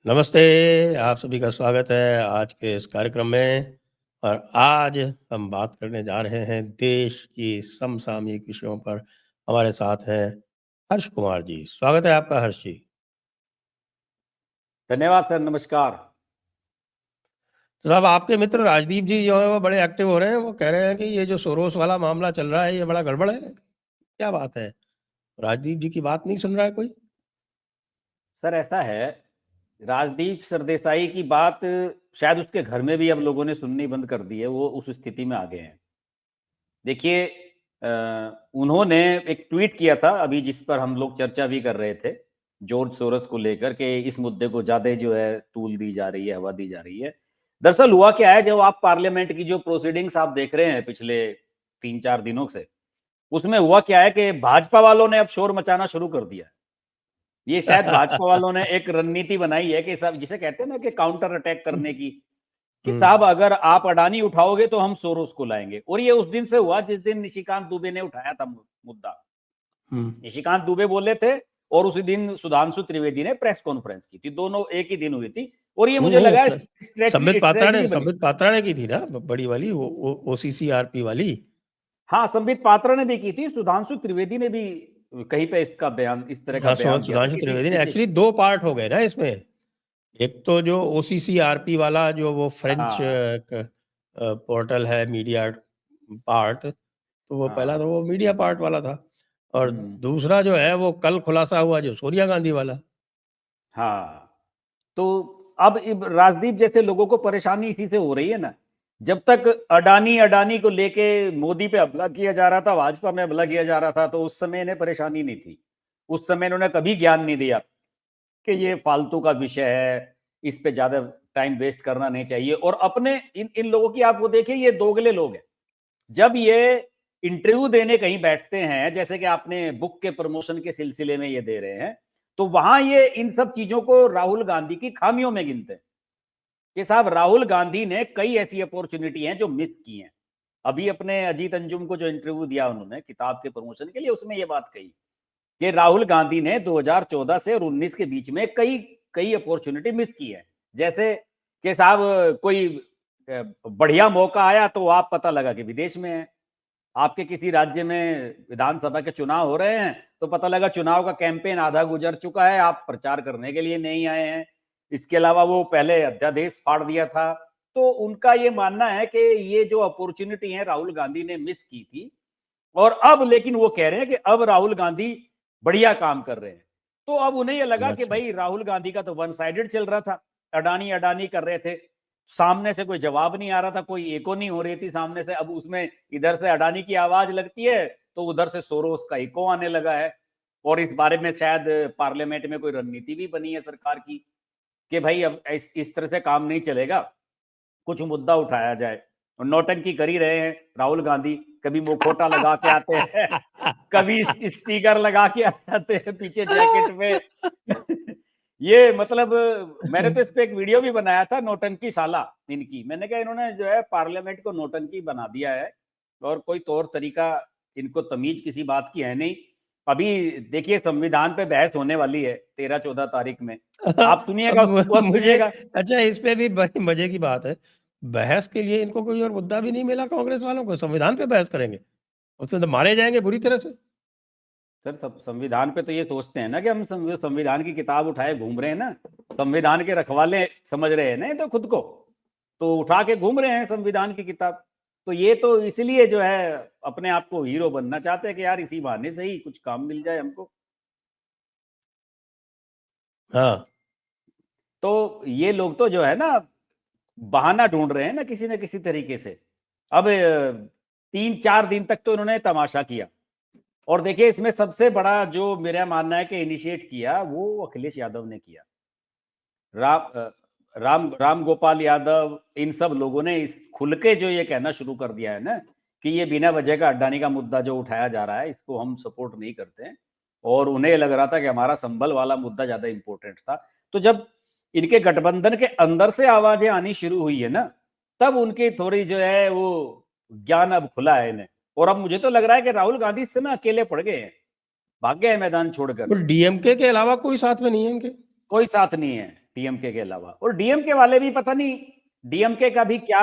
नमस्ते, आप सभी का स्वागत है आज के इस कार्यक्रम में। और आज हम बात करने जा रहे हैं देश की समसामयिक विषयों पर। हमारे साथ हैं हर्ष कुमार जी। स्वागत है आपका हर्ष जी। धन्यवाद सर, नमस्कार। तो साहब, आपके मित्र राजदीप जी जो है वो बड़े एक्टिव हो रहे हैं। वो कह रहे हैं कि ये जो सोरोस वाला मामला चल रहा है ये बड़ा गड़बड़ है। क्या बात है? राजदीप जी की बात नहीं सुन रहा है कोई? सर ऐसा है, राजदीप सरदेसाई की बात शायद उसके घर में भी अब लोगों ने सुननी बंद कर दी है। वो उस स्थिति में आ गए हैं। देखिए, उन्होंने एक ट्वीट किया था अभी, जिस पर हम लोग चर्चा भी कर रहे थे, जॉर्ज सोरस को लेकर के इस मुद्दे को ज्यादा जो है तूल दी जा रही है, हवा दी जा रही है। दरअसल हुआ क्या है, जब आप पार्लियामेंट की जो प्रोसीडिंग्स आप देख रहे हैं पिछले 3-4 दिनों से, उसमें हुआ क्या है कि भाजपा वालों ने अब शोर मचाना शुरू कर दिया। ये शायद भाजपा वालों ने एक रणनीति बनाई है कि सब, जिसे कहते हैं ना कि काउंटर अटैक करने की, कि साहब अगर आप अडानी उठाओगे तो हम सोरोस को लाएंगे। और ये उस दिन से हुआ जिस दिन निशिकांत दुबे ने उठाया था मुद्दा। निशिकांत दुबे बोले थे और उसी दिन सुधांशु त्रिवेदी ने प्रेस कॉन्फ्रेंस की थी। दोनों एक ही दिन हुई थी। और ये मुझे लगा संबित स्ट्रेटजी पात्रा ने की थी ना, बड़ी वाली, OCCRP वाली। हाँ, संबित पात्रा ने भी की थी, सुधांशु त्रिवेदी ने भी कहीं पे इसका बयान, इस तरह का हाँ, बयान दिया था। सुधांशु त्रिवेदी ने एक्चुअली दो पार्ट हो गए ना इसमें। एक तो जो OCCRP वाला जो वो फ्रेंच पोर्टल है, मीडिया पार्ट, तो वो पहला तो वो मीडिया पार्ट वाला था। और दूसरा जो है वो कल खुलासा हुआ जो सोनिया गांधी वाला। हाँ, तो अब राजदीप जैसे लोगों को परेशानी इसी से हो रही है ना। जब तक अडानी अडानी को लेके मोदी पे हमला किया जा रहा था, भाजपा में हमला किया जा रहा था, तो उस समय इन्हें परेशानी नहीं थी। उस समय इन्होंने कभी ज्ञान नहीं दिया कि ये फालतू का विषय है, इस पे ज्यादा टाइम वेस्ट करना नहीं चाहिए। और अपने इन लोगों की आप वो देखिए, ये दोगले लोग हैं। जब ये इंटरव्यू देने कहीं बैठते हैं, जैसे कि आपने बुक के प्रमोशन के सिलसिले में ये दे रहे हैं, तो वहां ये इन सब चीजों को राहुल गांधी की खामियों में गिनते हैं कि साहब राहुल गांधी ने कई ऐसी अपॉर्चुनिटी हैं जो मिस की हैं। अभी अपने अजीत अंजुम को जो इंटरव्यू दिया उन्होंने किताब के प्रमोशन के लिए, उसमें ये बात कही कि राहुल गांधी ने 2014 से और 19 के बीच में कई कई अपॉर्चुनिटी मिस की है। जैसे कि साहब कोई बढ़िया मौका आया तो आप पता लगा कि विदेश में है। आपके किसी राज्य में विधानसभा के चुनाव हो रहे हैं तो पता लगा चुनाव का कैंपेन आधा गुजर चुका है, आप प्रचार करने के लिए नहीं आए हैं। इसके अलावा वो पहले अध्यादेश फाड़ दिया था। तो उनका ये मानना है कि ये जो अपॉर्चुनिटी है राहुल गांधी ने मिस की थी। और अब लेकिन वो कह रहे हैं कि अब राहुल गांधी बढ़िया काम कर रहे हैं। तो अब उन्हें यह लगा कि भाई राहुल गांधी का तो वन साइडेड चल रहा था, अडानी अडानी कर रहे थे, सामने से कोई जवाब नहीं आ रहा था, कोई एको नहीं हो रही थी सामने से। अब उसमें इधर से अडानी की आवाज लगती है तो उधर से सोरोस का इको आने लगा है। और इस बारे में शायद पार्लियामेंट में कोई रणनीति भी बनी है सरकार की कि भाई अब इस तरह से काम नहीं चलेगा, कुछ मुद्दा उठाया जाए। और नौटंकी कर ही रहे हैं राहुल गांधी, कभी मुखोटा लगा के आते हैं, कभी स्टिकर लगा के आते हैं पीछे जैकेट में। ये मतलब मैंने तो इस पे एक वीडियो भी बनाया था, नौटंकी साला इनकी। मैंने कहा इन्होंने जो है पार्लियामेंट को नौटंकी बना दिया है और कोई तौर तरीका, इनको तमीज किसी बात की है नहीं। अभी देखिए संविधान पे बहस होने वाली है 13-14 तारीख में, आप सुनिएगा वो सुनिएगा। अच्छा, इस पे भी बड़ी मजे की बात है, बहस के लिए इनको कोई और मुद्दा भी नहीं मिला कांग्रेस वालों को। संविधान पे बहस करेंगे, उसमें तो मारे जाएंगे बुरी तरह से। सर संविधान पे तो ये सोचते हैं ना कि हम संविधान की किताब उठाए घूम रहे हैं ना, संविधान के रखवाले समझ रहे हैं ना तो खुद को, तो उठा के घूम रहे हैं संविधान की किताब। तो ये तो इसलिए जो है अपने आप को हीरो बनना चाहते हैं कि यार इसी बहाने से ही कुछ काम मिल जाए हमको। हाँ, तो ये लोग तो जो है ना बहाना ढूंढ रहे हैं ना किसी न किसी तरीके से। अब 3-4 दिन तक तो इन्होंने तमाशा किया। और देखिए इसमें सबसे बड़ा जो मेरा मानना है कि इनिशिएट किया वो अखिलेश यादव ने किया। राम गोपाल यादव, इन सब लोगों ने इस खुल के जो ये कहना शुरू कर दिया है ना कि ये बिना वजह का अडानी का मुद्दा जो उठाया जा रहा है इसको हम सपोर्ट नहीं करते हैं। और उन्हें लग रहा था कि हमारा संभल वाला मुद्दा ज्यादा इंपॉर्टेंट था। तो जब इनके गठबंधन के अंदर से आवाजें आनी शुरू हुई है ना, तब उनकी थोड़ी जो है वो ज्ञान अब खुला है इन्हें। और अब मुझे तो लग रहा है कि राहुल गांधी इस समय अकेले पड़ गए हैं, भाग गए हैं मैदान छोड़कर। डीएमके के अलावा कोई साथ में नहीं है इनके। कोई साथ नहीं है, डीएमके के अलावा। और डीएमके वाले भी पता नहीं डीएमके का भी क्या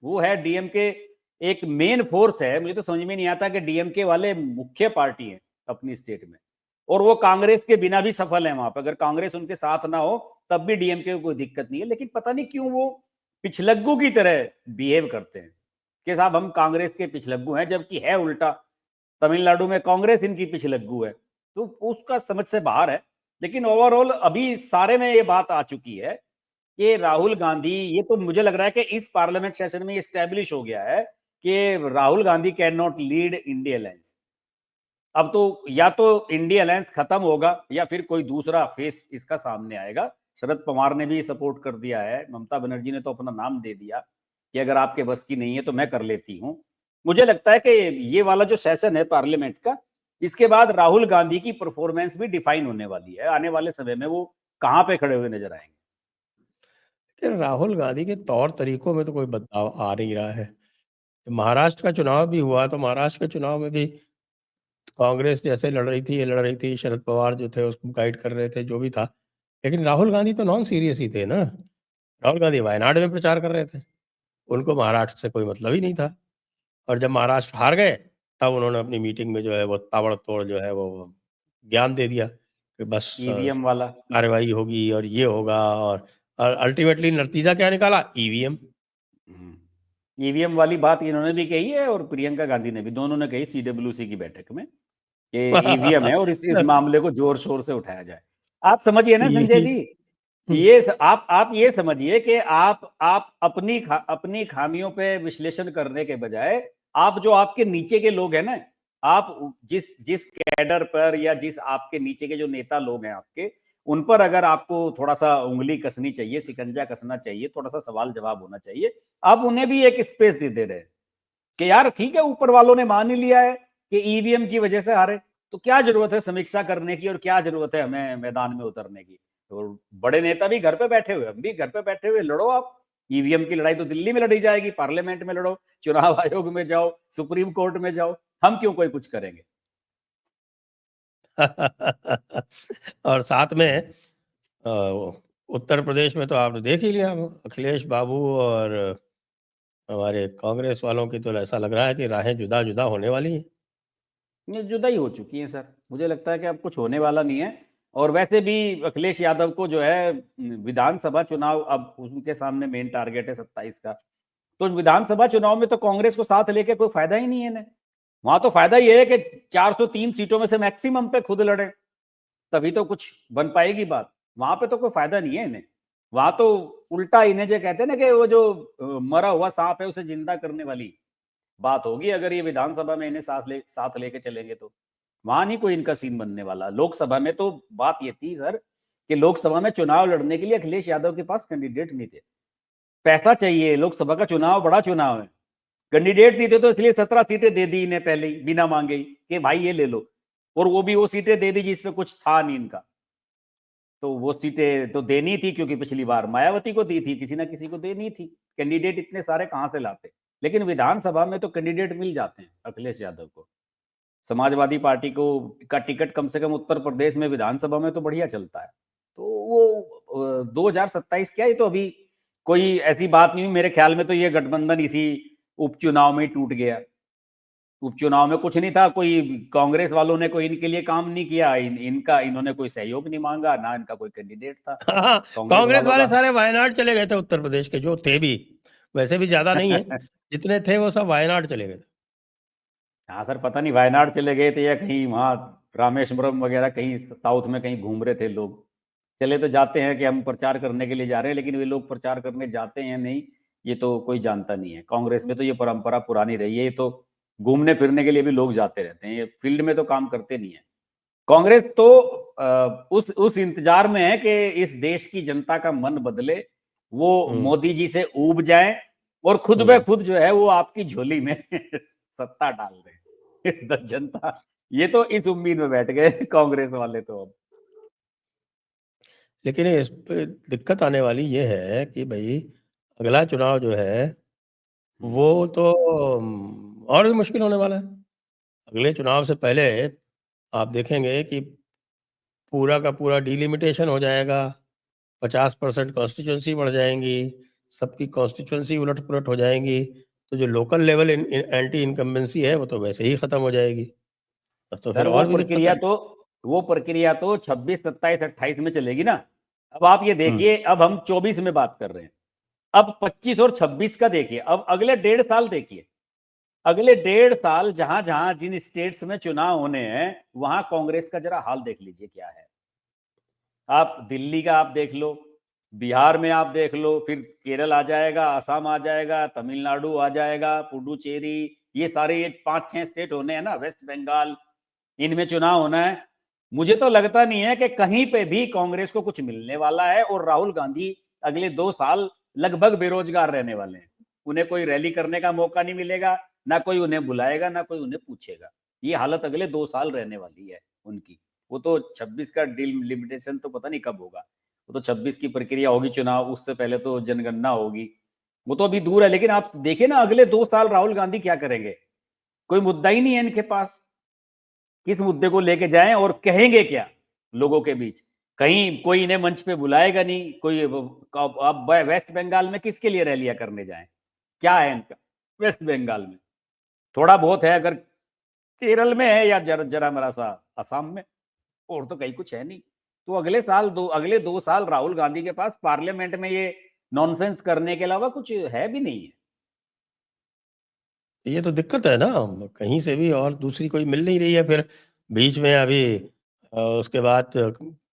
वो है, डीएमके एक मेन फोर्स है, मुझे तो समझ में नहीं आता कि डीएमके वाले मुख्य पार्टी है अपनी स्टेट में, और वो कांग्रेस के बिना भी सफल है वहां पर। अगर कांग्रेस उनके साथ ना हो तब भी डीएमके को कोई दिक्कत नहीं है, लेकिन पता नहीं क्यों वो पिछलग्गू की तरह बिहेव करते हैं कि साहब हम कांग्रेस के पिछलग्गू हैं, जबकि है उल्टा। तमिलनाडु में कांग्रेस इनकी पिछलग्गू है, तो उसका समझ से बाहर है। लेकिन ओवरऑल अभी सारे में ये बात आ चुकी है कि राहुल गांधी, ये तो मुझे लग रहा है कि इस पार्लियामेंट सेशन में एस्टेब्लिश हो गया है कि Rahul Gandhi can not lead India alliance. अब तो या तो इंडिया अलायंस खत्म होगा या फिर कोई दूसरा फेस इसका सामने आएगा। शरद पवार ने भी सपोर्ट कर दिया है, ममता बनर्जी ने तो अपना नाम दे दिया कि अगर आपके बस की नहीं है तो मैं कर लेती हूं। मुझे लगता है कि ये वाला जो सेशन है पार्लियामेंट का, इसके बाद राहुल गांधी की परफॉर्मेंस भी डिफाइन होने वाली है। आने वाले समय में वो कहां पे खड़े हुए नजर आएंगे। कि राहुल गांधी के तौर तरीकों में तो कोई बदलाव आ नहीं रहा है। महाराष्ट्र का चुनाव भी हुआ तो महाराष्ट्र के चुनाव में भी कांग्रेस जैसे लड़ रही थी, ये लड़ रही थी, शरद पवार जो थे उसको गाइड कर रहे थे, जो भी था। लेकिन राहुल गांधी तो नॉन सीरियस ही थे ना। राहुल गांधी वायनाड में प्रचार कर रहे थे। उनको महाराष्ट्र से कोई मतलब ही नहीं था। और जब महाराष्ट्र हार गए, तब उन्होंने अपनी मीटिंग में जो है वो ताबड़तोड़ जो है वो ज्ञान दे दिया कि बस ईवीएम वाला। कार्रवाई होगी और ये होगा, और अल्टीमेटली नतीजा क्या निकाला? ईवीएम। ईवीएम वाली बात इन्होंने भी कही है और प्रियंका गांधी ने भी, दोनों ने कही सीडब्ल्यूसी की बैठक में कि ईवीएम है और इस मामले को जोर शोर से उठाया जाए। आप समझिए ना संजय जी, ये आप ये समझिए कि आप अपनी खामियों पे विश्लेषण करने के बजाय, आप जो आपके नीचे के लोग हैं ना, आप जिस कैडर पर या जिस आपके नीचे के जो नेता लोग हैं आपके, उन पर अगर आपको थोड़ा सा उंगली कसनी चाहिए, शिकंजा कसना चाहिए, थोड़ा सा सवाल जवाब होना चाहिए, आप उन्हें भी एक स्पेस दे रहे हैं कि यार ठीक है, ऊपर वालों ने मान ही लिया है कि ईवीएम की वजह से हारे, तो क्या जरूरत है समीक्षा करने की और क्या जरूरत है हमें मैदान में उतरने की। तो बड़े नेता भी घर पे बैठे हुए, हम भी घर पे बैठे हुए, लड़ो आप। ईवीएम की लड़ाई तो दिल्ली में लड़ी जाएगी, पार्लियामेंट में लड़ो, चुनाव आयोग में जाओ, सुप्रीम कोर्ट में जाओ, हम क्यों कोई कुछ करेंगे। और साथ में उत्तर प्रदेश में तो आपने देख ही लिया, अखिलेश बाबू और हमारे कांग्रेस वालों की तो ऐसा लग रहा है कि राहें जुदा जुदा होने वाली हैं। ये जुदा ही हो चुकी है सर, मुझे लगता है कि अब कुछ होने वाला नहीं है। और वैसे भी अखिलेश यादव को जो है विधानसभा चुनाव, अब उनके सामने मेन टारगेट है 27 का, तो विधानसभा चुनाव में तो कांग्रेस को साथ लेके कोई फायदा ही नहीं है इन्हें। वहां तो फायदा ये है कि 403 सीटों में से मैक्सिमम पे खुद लड़े, तभी तो कुछ बन पाएगी बात। वहां पे तो कोई फायदा नहीं है इन्हें। वहां तो उल्टा इन्हें जो कहते हैं ना कि वो जो मरा हुआ सांप है उसे जिंदा करने वाली बात होगी, अगर ये विधानसभा में इन्हें साथ लेके चलेंगे तो। वहां नहीं कोई इनका सीन बनने वाला। लोकसभा में तो बात ये थी सर कि लोकसभा में चुनाव लड़ने के लिए अखिलेश यादव के पास कैंडिडेट नहीं थे। पैसा चाहिए, लोकसभा का चुनाव बड़ा चुनाव है, कैंडिडेट नहीं थे तो इसलिए 17 सीटें दे दी इन्हें पहले ही बिना मांगे ही कि भाई ये ले लो, और वो भी वो सीटें दे दी जिसमें कुछ था नहीं इनका। तो वो सीटें तो देनी थी क्योंकि पिछली बार मायावती को दी थी, किसी ना किसी को देनी थी। कैंडिडेट इतने सारे कहां से लाते, लेकिन विधानसभा में तो कैंडिडेट मिल जाते हैं अखिलेश यादव को। समाजवादी पार्टी को का टिकट कम से कम उत्तर प्रदेश में विधानसभा में तो बढ़िया चलता है। तो वो 2027 क्या, ये तो अभी कोई ऐसी बात नहीं हुई मेरे ख्याल में। तो ये गठबंधन इसी उपचुनाव में ही टूट गया। उपचुनाव में कुछ नहीं था, कोई कांग्रेस वालों ने कोई इनके लिए काम नहीं किया, इन्होंने कोई सहयोग नहीं मांगा, ना इनका कोई कैंडिडेट था। हाँ, कांग्रेस कांग्रेस वालों वाले का सारे वायनाड चले गए थे, उत्तर प्रदेश के जो थे भी, वैसे भी ज्यादा नहीं है, जितने थे वो सब वायनाड चले गए थे। हाँ सर, पता नहीं वायनाड चले गए थे या कहीं वहाँ रामेश्वरम वगैरह कहीं साउथ में कहीं घूम रहे थे लोग। चले तो जाते हैं कि हम प्रचार करने के लिए जा रहे हैं, लेकिन वे लोग प्रचार करने जाते हैं नहीं, ये तो कोई जानता नहीं है। कांग्रेस में तो ये परंपरा पुरानी रही है, ये तो घूमने फिरने के लिए भी लोग जाते रहते हैं, ये फील्ड में तो काम करते नहीं है। कांग्रेस तो उस इंतजार में है कि इस देश की जनता का मन बदले, वो मोदी जी से ऊब जाए और खुद ब खुद जो है वो आपकी झोली में सत्ता डाल दे जनता। ये तो इस उम्मीद में बैठ गए कांग्रेस वाले तो अब। लेकिन इस पे दिक्कत आने वाली ये है कि भाई अगला चुनाव जो है वो तो और भी मुश्किल होने वाला है। अगले चुनाव से पहले आप देखेंगे कि पूरा का पूरा डिलिमिटेशन हो जाएगा, 50% कॉन्स्टिट्यूंसी बढ़ जाएंगी, सबकी कॉन्स्टिट्यूंसी उलट-पुलट हो जाएंगी, तो जो लोकल लेवल एंटी इनकम्बेंसी है वो तो वैसे ही खत्म हो जाएगी। तब तो फिर सर और भी दिक्कत आएगी। वो प्रक्रिया तो 26, 27, 28 में चलेगी ना। अब आप ये देखिए, अब हम 24 में बात कर रहे हैं, अब 25 और 26 का देखिए, अब अगले 1.5 साल देखिए, अगले 1.5 साल जहां जहां जिन स्टेट्स में चुनाव होने हैं वहां कांग्रेस का जरा हाल देख लीजिए क्या है। आप दिल्ली का आप देख लो, बिहार में आप देख लो, फिर केरल आ जाएगा, असम आ जाएगा, तमिलनाडु आ जाएगा, पुडुचेरी, ये सारे ये 5-6 स्टेट होने हैं ना, वेस्ट बंगाल, इनमें चुनाव होना है। मुझे तो लगता नहीं है कि कहीं पे भी कांग्रेस को कुछ मिलने वाला है, और राहुल गांधी अगले 2 साल लगभग बेरोजगार रहने वाले हैं। उन्हें कोई रैली करने का मौका नहीं मिलेगा, ना कोई उन्हें बुलाएगा, ना कोई उन्हें पूछेगा। ये हालत अगले 2 साल रहने वाली है उनकी। वो तो 26 का लिमिटेशन तो पता नहीं कब होगा, वो तो 26 की प्रक्रिया होगी चुनाव, उससे पहले तो जनगणना होगी, वो तो अभी दूर है। लेकिन आप देखिए ना, अगले 2 साल राहुल गांधी क्या करेंगे? कोई मुद्दा ही नहीं है इनके पास। किस मुद्दे को लेके जाएं और कहेंगे क्या लोगों के बीच? कहीं कोई इन्हें मंच पे बुलाएगा नहीं कोई। अब वेस्ट बंगाल में किसके लिए रैलियां करने जाएं? क्या है इनका वेस्ट बंगाल में? थोड़ा बहुत है अगर केरल में है, या जरा मरा सा असम में, और तो कहीं कुछ है नहीं। तो अगले 2 साल राहुल गांधी के पास पार्लियामेंट में ये नॉनसेंस करने के अलावा कुछ है भी नहीं है। ये तो दिक्कत है ना, कहीं से भी और दूसरी कोई मिल नहीं रही है। फिर बीच में अभी उसके बाद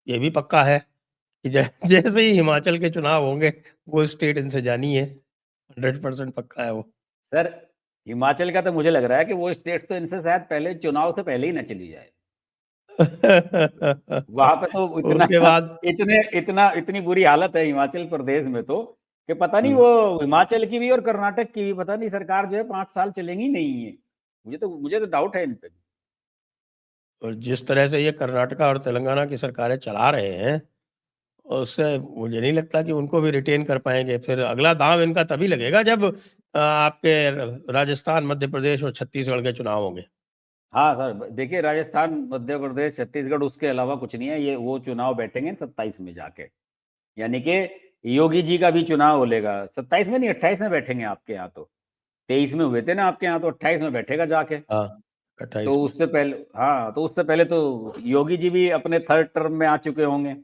ये भी पक्का है कि जैसे ही हिमाचल के चुनाव होंगे, वो स्टेट इनसे जानी है, 100% पक्का है वो। सर हिमाचल का तो मुझे लग रहा है कि वो स्टेट तो इनसे शायद पहले चुनाव से पहले ही न चली जाए। वहां पे तो इतना उसके बाद इतनी बुरी हालत है हिमाचल प्रदेश में तो, कि पता नहीं वो हिमाचल की भी और कर्नाटक की भी पता नहीं सरकार जो है 5 साल चलेंगी नहीं है। मुझे तो डाउट है इन पे। और जिस तरह से ये कर्नाटका और तेलंगाना की सरकारें चला रहे हैं, उससे मुझे नहीं लगता कि उनको भी रिटेन कर पाएँगे। फिर अगला दाँव इनका तभी लगेगा जब आपके राजस्थान, मध्य प्रदेश और छत्तीसगढ़ के चुनाव होंगे। हाँ सर, देखिए राजस्थान, मध्य प्रदेश, छत्तीसगढ़, उसके अलावा कुछ नहीं है। ये वो चुनाव बैठेंगे 27 में जाके, यानी कि योगी जी का भी चुनाव हो लेगा 27 में, नहीं 28 में बैठेंगे आपके यहाँ तो। 23 में हुए थे ना आपके यहाँ, तो 28 में बैठेगा जाके। हाँ, तो 28 में। उससे पहले, हाँ, तो उससे पहले तो योगी जी भी अपने 3rd टर्म में आ चुके होंगे।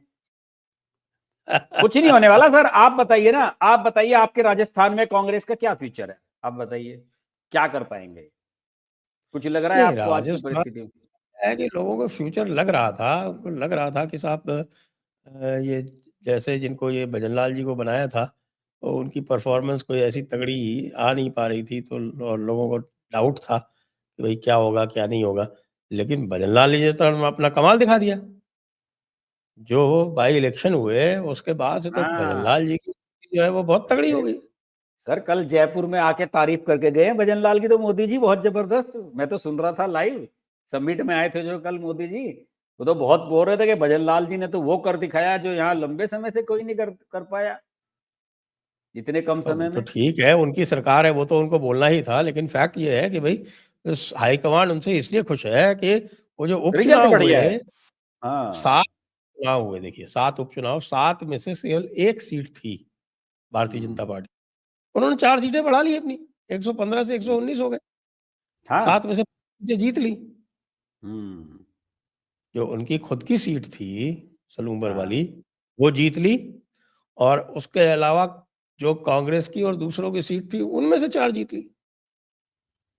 कुछ नहीं होने वाला सर। आप बताइए ना, आप बताइए आपके राजस्थान में कांग्रेस का क्या फ्यूचर है? आप बताइए क्या कर पाएंगे? कुछ लग रहा है नहीं, आपको आज की राजस्थान परिस्थिति में? है कि लोगों को फ्यूचर लग रहा था, उनको लग रहा था कि साहब ये जैसे जिनको ये भजनलाल जी को बनाया था, तो उनकी परफ़ॉर्मेंस कोई ऐसी तगड़ी आ नहीं पा रही थी, तो और लोगों को डाउट था कि भई क्या होगा, क्या नहीं होगा। लेकिन भजनलाल जी ने तो अपना कमाल दिखा दिया। जो बाई इलेक्शन हुए, उसके बाद से तो हाँ भजनलाल जी की जो है वो बहुत तगड़ी हो अरे गई। सर, कल जयपुर में आके तारीफ करके गए हैं भजनलाल की तो मोदी जी, बहुत जबरदस्त। मैं तो सुन रहा था लाइव, समिट में आए थे जो कल मोदी जी, वो तो बहुत बोल रहे थे कि भजनलाल जी ने तो वो कर दिखाया जो यहाँ लंबे समय से कोई नहीं कर पाया, इतने कम तो वो समय तो में। ठीक है, उनकी सरकार है, वो तो उनको बोलना ही था। लेकिन फैक्ट ये है कि भई इस हाईकमांड उनसे इसलिए खुश है कि वो जो रिजल्ट उपचुनाव बढ़िया है। हुए, हाँ। 7 चुनाव हुए देखिए, 7 उपचुनाव, 7 में से केवल 1 सीट थी भारतीय जनता हम्म, पार्टी। उन्होंने 4 सीटें बढ़ा ली अपनी, 115 से 119 हो गए। हाँ। 7 में से सीटें जीत ली। हम्म। जो उनकी खुद की सीट थी, सलूंबर हाँ। वाली, वो जीत ली। और उसके अलावा जो कांग्रेस की और दूसरों की सीट थी, उनमें से 4 जीत ली।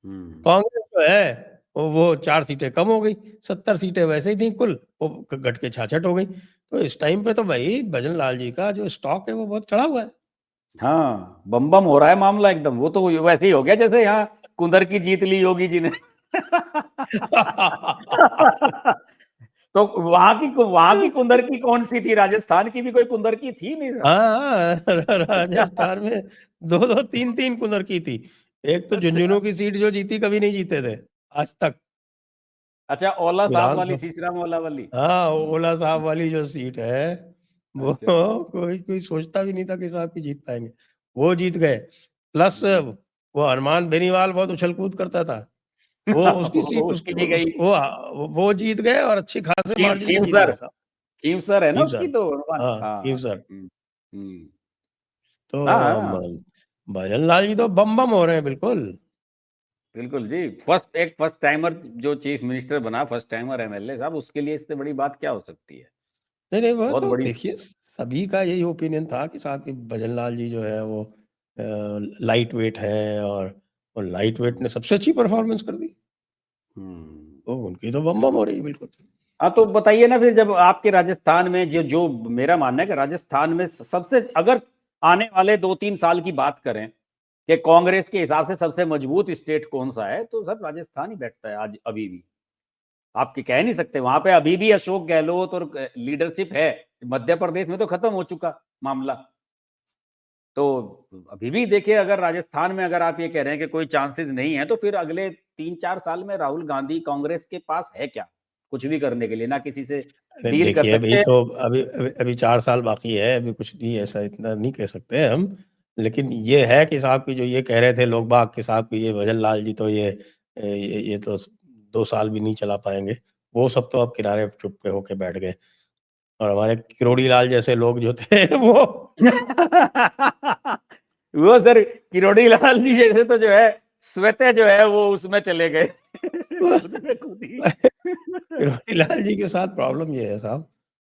हम्म। कांग्रेस जो है, वो 4 सीटें कम हो गई, 70 सीटें वैसे ही थी कुल, वो घट के 66 हो गई। तो इस टाइम पे तो भई भजनलाल जी का जो स्टॉक है, वो बहुत चढ़ा हुआ है। हाँ, बम बम हो रहा है मामला एकदम। वो तो वैसे ही हो गया जैसे यहाँ कुंदर की जीत ली योगी जी ने। तो वहां की कुंदर की कौन सी थी? राजस्थान की भी कोई कुंदर की थी नहीं सर? हाँ, राजस्थान में 2-2, 3-3 कुंदर की थी। एक तो अच्छा। झुंझुनू की सीट जो जीती कभी नहीं जीते थे, आज तक। अच्छा, ओला साहब वाली, विधानसभा शीशराम ओला वाली। हाँ, ओला साहब वाली जो सीट है, वो अच्छा। कोई कोई सोचता भी नहीं था कि साहब कि जीत पाएँगे। वो जीत गए, प्लस हम्म। वो अरमान बेनीवाल बहुत उछल-कूद करता था। वो उसकी सीट वो उस उसकी भी गई। वो जीत गए और अच्छी खासे मार्जिन से जीत खींवसर, गए साहब। खींवसर है ना खींवसर, उसकी तो हाँ, हाँ, खींवसर। हुँ। तो हाँ, भजन लाल जी तो बम बम हो रहे हैं बिल्कुल। बिल्कुल जी। फर्स्ट टाइमर जो चीफ मिनिस्टर बना, फर्स्ट टाइमर एमएलए साहब, उसके लिए इससे बड़ी बात क्या हो सकती है? नहीं नहीं, वो बहुत तो बड़ी देखिए सभी का यही ओपिनियन था कि साहब कि भजन लाल जी जो है वो लाइट वेट है, और लाइट वेट हुँ, ने सबसे अच्छी परफॉर्मेंस कर दी, हुँ। तो उनकी तो बम बम हो रही है बिल्कुल। हाँ, तो बताइए ना फिर, जब आपके राजस्थान में जो जो मेरा मानना है कि राजस्थान में सबसे, अगर आने वाले 2-3 साल की बात करें कि कांग्रेस के हिसाब से सबसे मजबूत स्टेट कौन-सा है, तो सर राजस्थान ही बैठता है आज अभी भी। आप कह नहीं सकते, वहां पे अभी भी अशोक गहलोत और लीडरशिप है। मध्य प्रदेश में तो खत्म हो चुका मामला। तो अभी भी देखिए, अगर राजस्थान में अगर आप ये कह रहे हैं कि कोई चांसेस नहीं है, तो फिर अगले 3-4 साल में राहुल गांधी कांग्रेस के पास है क्या कुछ भी करने के लिए? ना किसी से अरे डील कर देखिए सकते अभी हैं। तो अभी 4 साल बाकी है, अभी कुछ नहीं, ऐसा इतना नहीं कह सकते हैं हम। लेकिन ये है कि साहब की जो ये कह रहे थे लोग बाग के साहब की ये भजन लाल जी तो ये तो 2 साल भी नहीं चला पाएंगे, वो सब तो अब किनारे चुप के होके बैठ गए। और हमारे किरोड़ी लाल जैसे लोग जो थे वो वो सर किरोड़ी लाल जी जैसे तो जो है स्वतः जो है वो उसमें चले गए खुद पे खुद ही। किरोड़ी लाल जी के साथ प्रॉब्लम ये है साहब,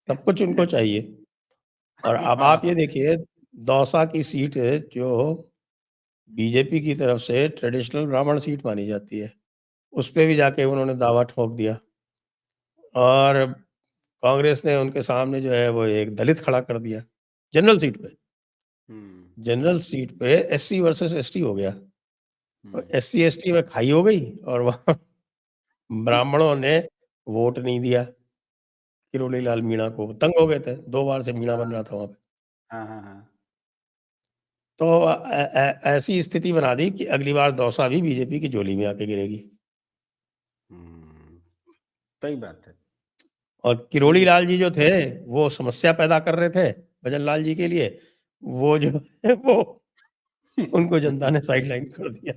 सब कुछ उनको चाहिए। और अब आप ये हाँ, देखिए, दौसा की सीट है जो बीजेपी की तरफ से ट्रेडिशनल ब्राह्मण सीट मानी जाती है, उस पे भी जाके उन्होंने दावा ठोक दिया। और कांग्रेस ने उनके सामने जो है वो एक दलित खड़ा कर दिया, जनरल सीट पे। हम्म, जनरल सीट पे एससी वर्सेस एसटी हो गया, तो हम्म, एससी एसटी में खाई हो गई, और वहाँ ब्राह्मणों ने वोट नहीं दिया किरोड़ी लाल मीणा को, तंग हो गए थे, 2 बार से मीणा बन रहा था वहाँ पे। हाँ, हाँ, हाँ, तो ऐसी स्थिति बना दी कि अगली बार दौसा भी बीजेपी की झोली में आके गिरेगी। हम्म, सही बात है। और किरोड़ी ये लाल जी जो थे, वो समस्या पैदा कर रहे थे भजन लाल जी के लिए, वो जो है वो उनको जनता ने साइडलाइन कर दिया।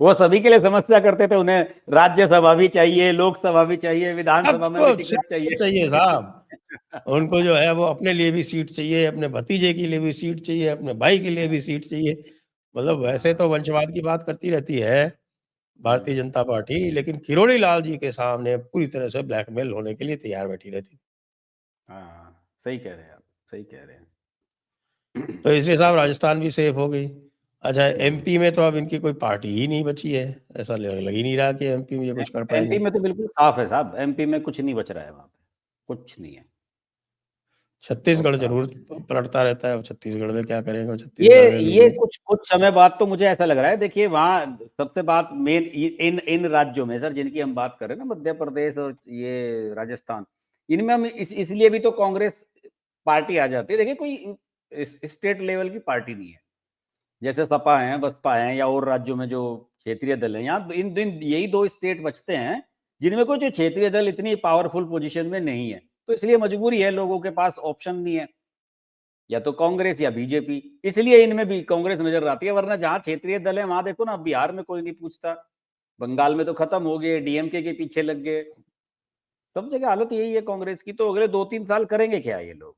वो सभी के लिए समस्या करते थे, उन्हें राज्यसभा भी चाहिए, लोकसभा भी चाहिए, विधानसभा में भी टिकट सबको चाहिए। चाहिए साहब। उनको जो है वो अपने लिए भी सीट चाहिए, अपने भतीजे के लिए भी सीट चाहिए, अपने भाई के लिए भी सीट चाहिए। मतलब वैसे हाँ, तो वंशवाद की बात करती रहती है भारतीय हम्म, जनता पार्टी, लेकिन किरोड़ी लाल जी के सामने पूरी तरह से ब्लैकमेल होने के लिए तैयार बैठी रहती। हाँ, सही कह रहे हैं आप, सही कह रहे हैं। तो इसलिए साहब राजस्थान भी सेफ हो गई। अच्छा, हम्म, एमपी में तो अब इनकी कोई पार्टी ही नहीं बची है। ऐसा लग ही नहीं रहा कि एमपी में ये कुछ कर एमपी पाएँगे। में तो बिल्कुल साफ है साहब, एमपी में कुछ नहीं बच रहा है वहां पे, कुछ नहीं है, बहुत छत्तीसगढ़ साफ। ज़रूर पलटता रहता है, अब छत्तीसगढ़ में क्या करेंगे, ये छत्तीसगढ़ में भी ये कुछ कुछ समय बाद तो मुझे ऐसा लग रहा है, देखिए वहाँ सबसे बात मेन इन इन राज्यों में सर जिनकी हम बात कर रहे हैं ना, मध्य प्रदेश और ये राजस्थान, इनमें हम इसलिए भी तो कांग्रेस पार्टी आ जाती है। देखिए कोई स्टेट लेवल की पार्टी नहीं है, जैसे सपा है, बसपा है, या और राज्यों में जो क्षेत्रीय दल है, यहाँ इन दिन यही 2 स्टेट बचते हैं जिनमें कोई जो क्षेत्रीय दल इतनी पावरफुल पोजीशन में नहीं है। तो इसलिए मजबूरी है, लोगों के पास ऑप्शन नहीं है, या तो कांग्रेस या बीजेपी। इसलिए इनमें भी कांग्रेस नजर आती है, वरना जहां क्षेत्रीय दल है वहां देखो ना, बिहार में कोई नहीं पूछता, बंगाल में तो खत्म हो गए, डीएमके के पीछे लग गए। सब जगह हालत यही है कांग्रेस की। तो अगले 2-3 साल करेंगे क्या ये लोग?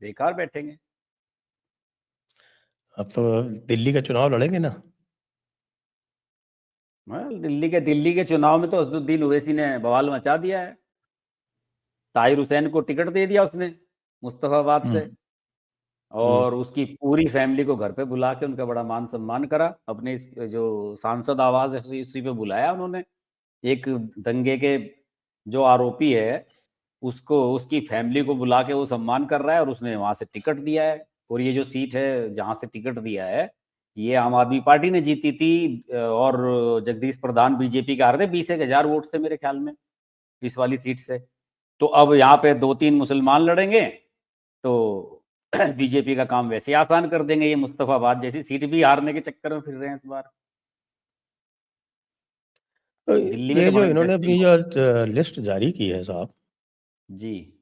बेकार बैठेंगे। अब तो दिल्ली का चुनाव लड़ेंगे ना। दिल्ली के चुनाव में तो असदुद्दीन ओवैसी ने बवाल मचा दिया है। ताहिर हुसैन को टिकट दे दिया उसने मुस्तफाबाद हुँ, से, हुँ। और उसकी पूरी फैमिली को घर पे बुला के उनका बड़ा मान सम्मान करा। अपने इस जो सांसद आवाज है उसी पे बुलाया उन्होंने। एक दंगे के जो आरोपी है, उसको उसकी फैमिली को बुला के वो सम्मान कर रहा है, और उसने वहां से टिकट दिया है। और ये जो सीट है जहां से टिकट दिया है, ये आम आदमी पार्टी ने जीती थी, और जगदीश प्रधान बीजेपी के हारे थे 20,000 वोट से मेरे ख्याल में, इस वाली सीट से। तो अब यहाँ पे 2-3 मुसलमान लड़ेंगे, तो बीजेपी का काम वैसे ही आसान कर देंगे। ये मुस्तफाबाद जैसी सीट भी हारने के चक्कर में फिर रहे हैं इस बार। तो दिल्ली में ये तो जो बड़ा इन्होंने इंटरेस्टिंग अपनी हो। जो लिस्ट जारी की है साहब, जी,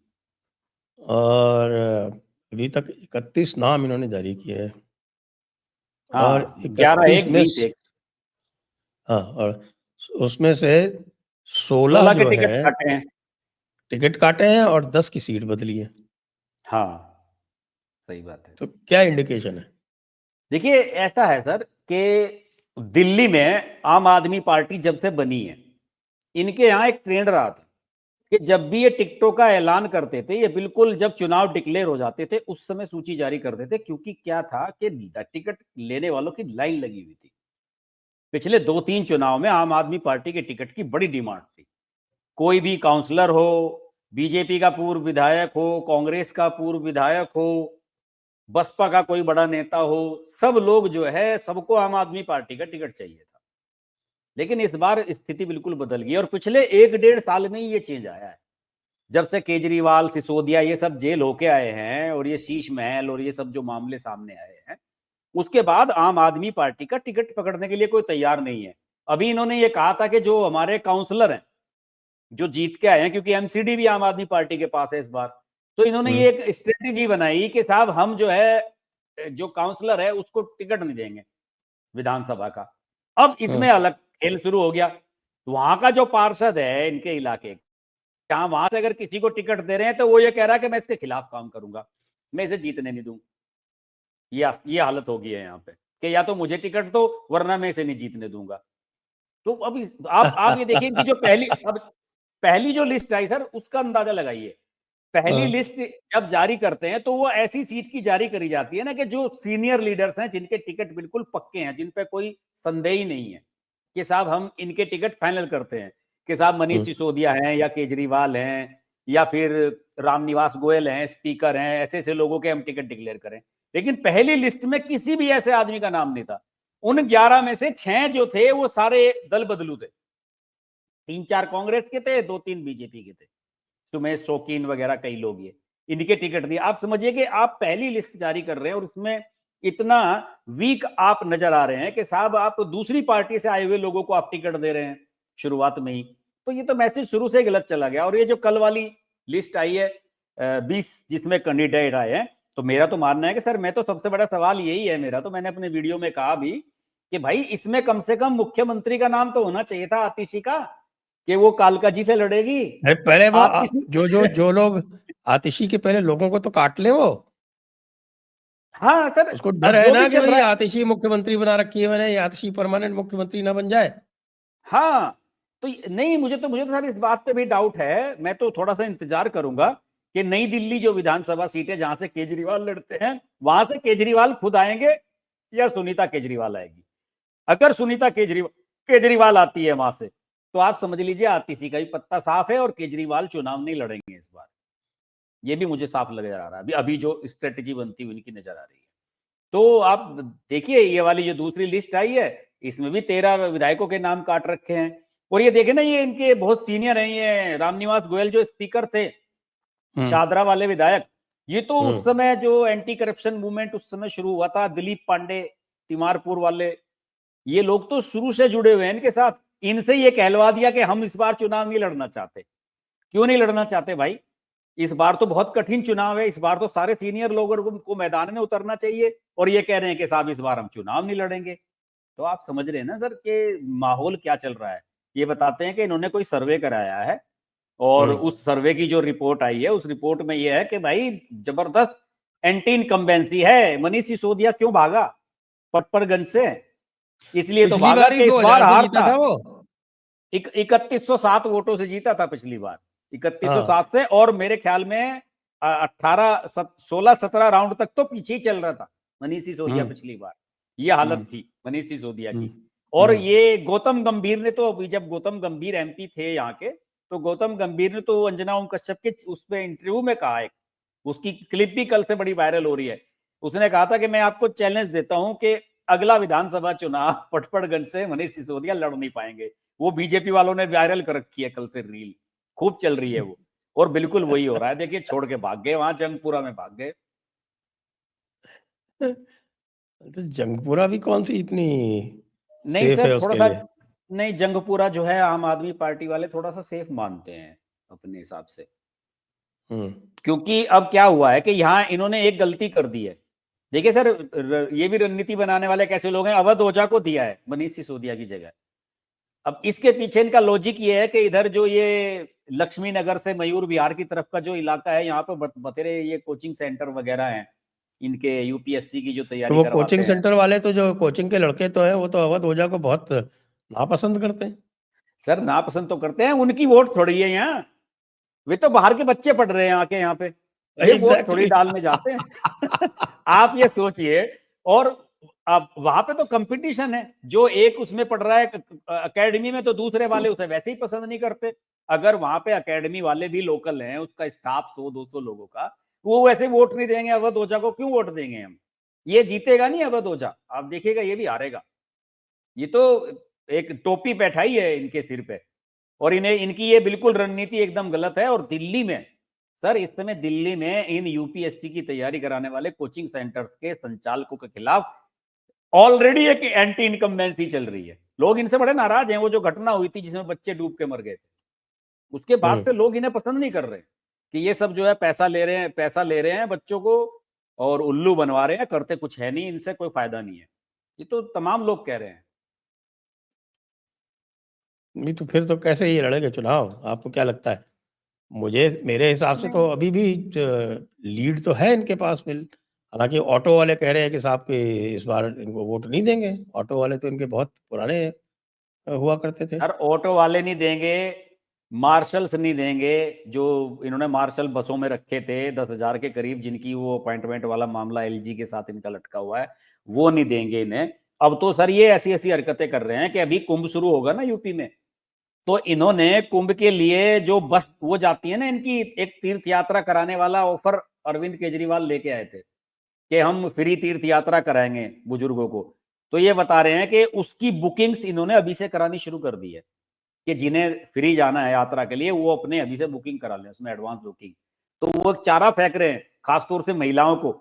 और अभी तक 31 नाम इन्होंने जारी किए हैं, और हाँ, 11 31 एक में 20 एक, हाँ, और उसमें से 16 16 के जो टिकट हैं, काटे हैं। टिकट काटे हैं और 10 की सीट बदली है। हाँ, सही बात है। तो क्या इंडिकेशन है? देखिए ऐसा है सर कि दिल्ली में आम आदमी पार्टी जब से बनी है, इनके यहाँ एक ट्रेंड रहा था कि जब भी ये टिकटों का ऐलान करते थे, ये बिल्कुल जब चुनाव डिक्लेयर हो जाते थे उस समय सूची जारी करते थे, क्योंकि क्या था कि टिकट लेने वालों की लाइन लगी हुई थी। पिछले 2-3 चुनाव में आम आदमी पार्टी के टिकट की बड़ी डिमांड थी। कोई भी काउंसलर हो, बीजेपी का पूर्व विधायक हो, कांग्रेस का पूर्व विधायक हो, बसपा का कोई बड़ा नेता हो, सब लोग जो है, सबको आम आदमी पार्टी का टिकट चाहिए था। लेकिन इस बार स्थिति बिल्कुल बदल गई और पिछले 1-1.5 साल में ही ये चेंज आया है। जब से केजरीवाल, सिसोदिया ये सब जेल होके आए हैं और ये शीश महल और ये सब जो मामले सामने आए हैं, उसके बाद आम आदमी पार्टी का टिकट पकड़ने के लिए कोई तैयार नहीं है। अभी इन्होंने ये कहा था कि जो हमारे काउंसलर हैं, जो जीत के आए हैं, क्योंकि एमसीडी भी आम आदमी पार्टी के पास है इस बार, तो इन्होंने ये एक स्ट्रेटेजी बनाई कि साहब हम जो है, जो काउंसलर है उसको टिकट नहीं देंगे विधानसभा का। अब इसमें अलग खेल शुरू हो गया। वहां का जो पार्षद है इनके इलाके, जहां वहां से अगर किसी को टिकट दे रहे हैं तो वो ये कह रहा है कि मैं इसके खिलाफ काम करूंगा, मैं इसे जीतने नहीं दूं। ये हालत हो गई है यहाँ पे कि या तो मुझे टिकट दो वरना मैं इसे नहीं जीतने दूंगा। तो अब आप ये देखिए इनकी जो पहली जो लिस्ट आई सर, उसका अंदाजा लगाइए। पहली लिस्ट जब जारी करते हैं तो वो ऐसी सीट की जारी करी जाती है ना कि जो सीनियर लीडर्स हैं, जिनके टिकट बिल्कुल पक्के हैं, जिन पे कोई संदेह ही नहीं है कि साहब हम इनके टिकट फाइनल करते हैं, कि साहब मनीष सिसोदिया हैं या केजरीवाल हैं या फिर रामनिवास गोयल हैं, स्पीकर हैं, ऐसे ऐसे लोगों के हम टिकट डिक्लेयर करें। लेकिन पहली लिस्ट में किसी भी ऐसे आदमी का नाम नहीं था। उन 11 में से 6 जो थे वो सारे दल बदलू थे। 3-4 कांग्रेस के थे, 2-3 बीजेपी के थे, सुमेश शौकीन वगैरह कई लोग, ये इनके टिकट दिए। आप समझिए कि आप पहली लिस्ट जारी कर रहे हैं और उसमें इतना वीक आप नजर आ रहे हैं कि साहब आप दूसरी पार्टी से आए हुए लोगों को आप टिकट दे रहे हैं शुरुआत में ही। तो ये तो मैसेज शुरू से गलत चला गया। और ये जो कल वाली लिस्ट आई है 20 जिसमें कैंडिडेट आए हैं, तो मेरा तो मानना है कि सर, मैं तो सबसे बड़ा सवाल यही है मेरा, तो मैंने अपने वीडियो में कहा भी कि भाई इसमें कम से कम मुख्यमंत्री का नाम तो होना चाहिए था, आतिशी का, कि वो कालका जी से लड़ेगी। पहले वो आतिशी जो लोग आतिशी के पहले लोगों को तो काट ले वो। हाँ सर, उसको डर है ना कि भाई आतिशी मुख्यमंत्री बना रखी है मैंने, आतिशी परमानेंट मुख्यमंत्री ना बन जाए। हाँ, तो नहीं, मुझे तो सर इस बात पे भी डाउट है। मैं तो थोड़ा सा इंतजार करूंगा कि नई दिल्ली जो विधानसभा सीट है जहां से केजरीवाल लड़ते हैं, वहां से केजरीवाल खुद आएंगे या सुनीता केजरीवाल आएगी। अगर सुनीता केजरीवाल आती है वहां से, तो आप समझ लीजिए आतिशी का भी पत्ता साफ है और केजरीवाल चुनाव नहीं लड़ेंगे इस बार। ये भी मुझे साफ नजर आ रहा है अभी जो स्ट्रेटेजी बनती हुई इनकी नजर आ रही है। तो आप देखिए ये वाली जो दूसरी लिस्ट आई है, इसमें भी 13 विधायकों के नाम काट रखे हैं। और ये देखे ना, ये इनके बहुत सीनियर हैं, ये रामनिवास गोयल जो स्पीकर थे, शादरा वाले विधायक, ये तो उस समय जो एंटी करप्शन मूवमेंट उस समय शुरू हुआ था, दिलीप पांडे तिमारपुर वाले, ये लोग तो शुरू से जुड़े हुए हैं इनके साथ। इनसे ये कहलवा दिया कि हम इस बार चुनाव नहीं लड़ना चाहते। क्यों नहीं लड़ना चाहते भाई? इस बार तो बहुत कठिन चुनाव है, इस बार तो सारे सीनियर लोगों को मैदान में उतरना चाहिए, और ये कह रहे हैं कि साहब इस बार हम चुनाव नहीं लड़ेंगे। तो आप समझ रहे हैं ना सर कि माहौल क्या चल रहा है। ये बताते हैं कि इन्होंने कोई सर्वे कराया है और उस सर्वे की जो रिपोर्ट आई है, उस रिपोर्ट में यह है कि भाई जबरदस्त एंटी इनकम्बेंसी है। मनीष सिसोदिया क्यों भागा पटपरगंज से? इसलिए तो भागा कि इस बार हारता था वो। 3107 वोटों से जीता था पिछली बार, 3107 से। और मेरे ख्याल में 16-17 राउंड तक तो पीछे ही चल रहा था मनीष सिसोदिया पिछली बार। ये हालत थी मनीष सिसोदिया की। और ये गौतम गंभीर ने तो, अभी जब गौतम गंभीर एमपी थे यहाँ के, तो गौतम गंभीर ने तो अंजना ओम कश्यप के उस पे इंटरव्यू में कहा, एक उसकी क्लिप भी कल से बड़ी वायरल हो रही है, उसने कहा था कि मैं आपको चैलेंज देता हूं कि अगला विधानसभा चुनाव पटपड़गंज से मनीष सिसोदिया लड़ नहीं पाएंगे। वो बीजेपी वालों ने वायरल कर रखी है कल से, रील खूब चल रही है वो, और बिल्कुल वही हो रहा है। देखिए छोड़ के भाग गए, वहां जंगपुरा में भाग गए। तो जंगपुरा भी कौन सी इतनी नहीं सेफ है सर, थोड़ा उसके सा लिए? नहीं, जंगपुरा जो है आम आदमी पार्टी वाले थोड़ा सा सेफ मानते हैं अपने हिसाब से। क्योंकि अब क्या हुआ है कि यहाँ इन्होंने एक गलती कर दी है। देखिए सर, ये भी रणनीति बनाने वाले कैसे लोग हैं, अवध ओझा को दिया है मनीष सिसोदिया की जगह। अब इसके पीछे इनका लॉजिक ये है कि इधर जो ये लक्ष्मी नगर से मयूर विहार की तरफ का जो इलाका है, यहाँ पे बतेरे ये कोचिंग सेंटर वगैरह हैं इनके, यूपीएससी की जो तो तैयारी वो करवाते कोचिंग हैं। सेंटर वाले तो जो कोचिंग के लड़के तो है वो तो अवध ओझा को बहुत नापसंद करते हैं। सर नापसंद तो करते हैं, उनकी वोट थोड़ी है यहाँ, वे तो बाहर के बच्चे पढ़ रहे हैं आके यहाँ पे, वे वोट थोड़ी एग्जैक्टली। डालने जाते हैं। आप ये सोचिए, और अब वहां पे तो कंपटीशन है, जो एक उसमें पढ़ रहा है एकेडमी में, तो दूसरे वाले उसे वैसे ही पसंद नहीं करते। अगर वहां पे एकेडमी वाले भी लोकल हैं, उसका स्टाफ 100-200 लोगों का, वो वैसे वोट नहीं देंगे अवध ओझा को, क्यों वोट देंगे हम? ये जीतेगा नहीं अवध ओझा, आप देखिएगा, ये भी हारेगा। ये तो एक टोपी बैठाई है इनके सिर पे, और इन्हें, इनकी ये बिल्कुल रणनीति एकदम गलत है। और दिल्ली में सर, इस समय दिल्ली में इन यूपीएससी की तैयारी कराने वाले कोचिंग सेंटर्स के संचालकों के खिलाफ ऑलरेडी एक एंटी इनकम्बेंसी चल रही है। लोग इनसे बड़े नाराज हैं। वो जो घटना हुई थी जिसमें बच्चे डूब के मर गए थे, उसके बाद से लोग इन्हें पसंद नहीं कर रहे कि ये सब जो है पैसा ले रहे हैं बच्चों को, और उल्लू बनवा रहे हैं, करते कुछ है नहीं, इनसे कोई फायदा नहीं है। ये तो तमाम लोग कह रहे हैं। नहीं तो फिर तो कैसे ये लड़ेंगे चुनाव, आपको क्या लगता है? मेरे हिसाब से तो अभी भी लीड तो है इनके पास मिल। हालांकि ऑटो वाले कह रहे हैं कि साहब कि इस बार इनको वोट नहीं देंगे। ऑटो वाले तो इनके बहुत पुराने हुआ करते थे। सर ऑटो वाले नहीं देंगे, मार्शल्स नहीं देंगे, जो इन्होंने मार्शल बसों में रखे थे 10,000 के करीब, जिनकी वो अपॉइंटमेंट वाला मामला एलजी के साथ इनका लटका हुआ है, वो नहीं देंगे इन्हें। अब तो सर ये ऐसी ऐसी हरकतें कर रहे हैं कि अभी कुंभ शुरू होगा ना यूपी में, तो इन्होंने कुंभ के लिए जो बस वो जाती है ना इनकी, एक तीर्थ यात्रा कराने वाला ऑफर अरविंद केजरीवाल लेके आए थे कि हम फ्री तीर्थ यात्रा कराएंगे बुजुर्गों को। तो ये बता रहे हैं कि उसकी बुकिंग्स इन्होंने अभी से करानी शुरू कर दी है, कि जिन्हें फ्री जाना है यात्रा के लिए वो अपने अभी से बुकिंग करा लें, उसमें एडवांस बुकिंग। तो वो चारा फेंक रहे हैं खासतौर से महिलाओं को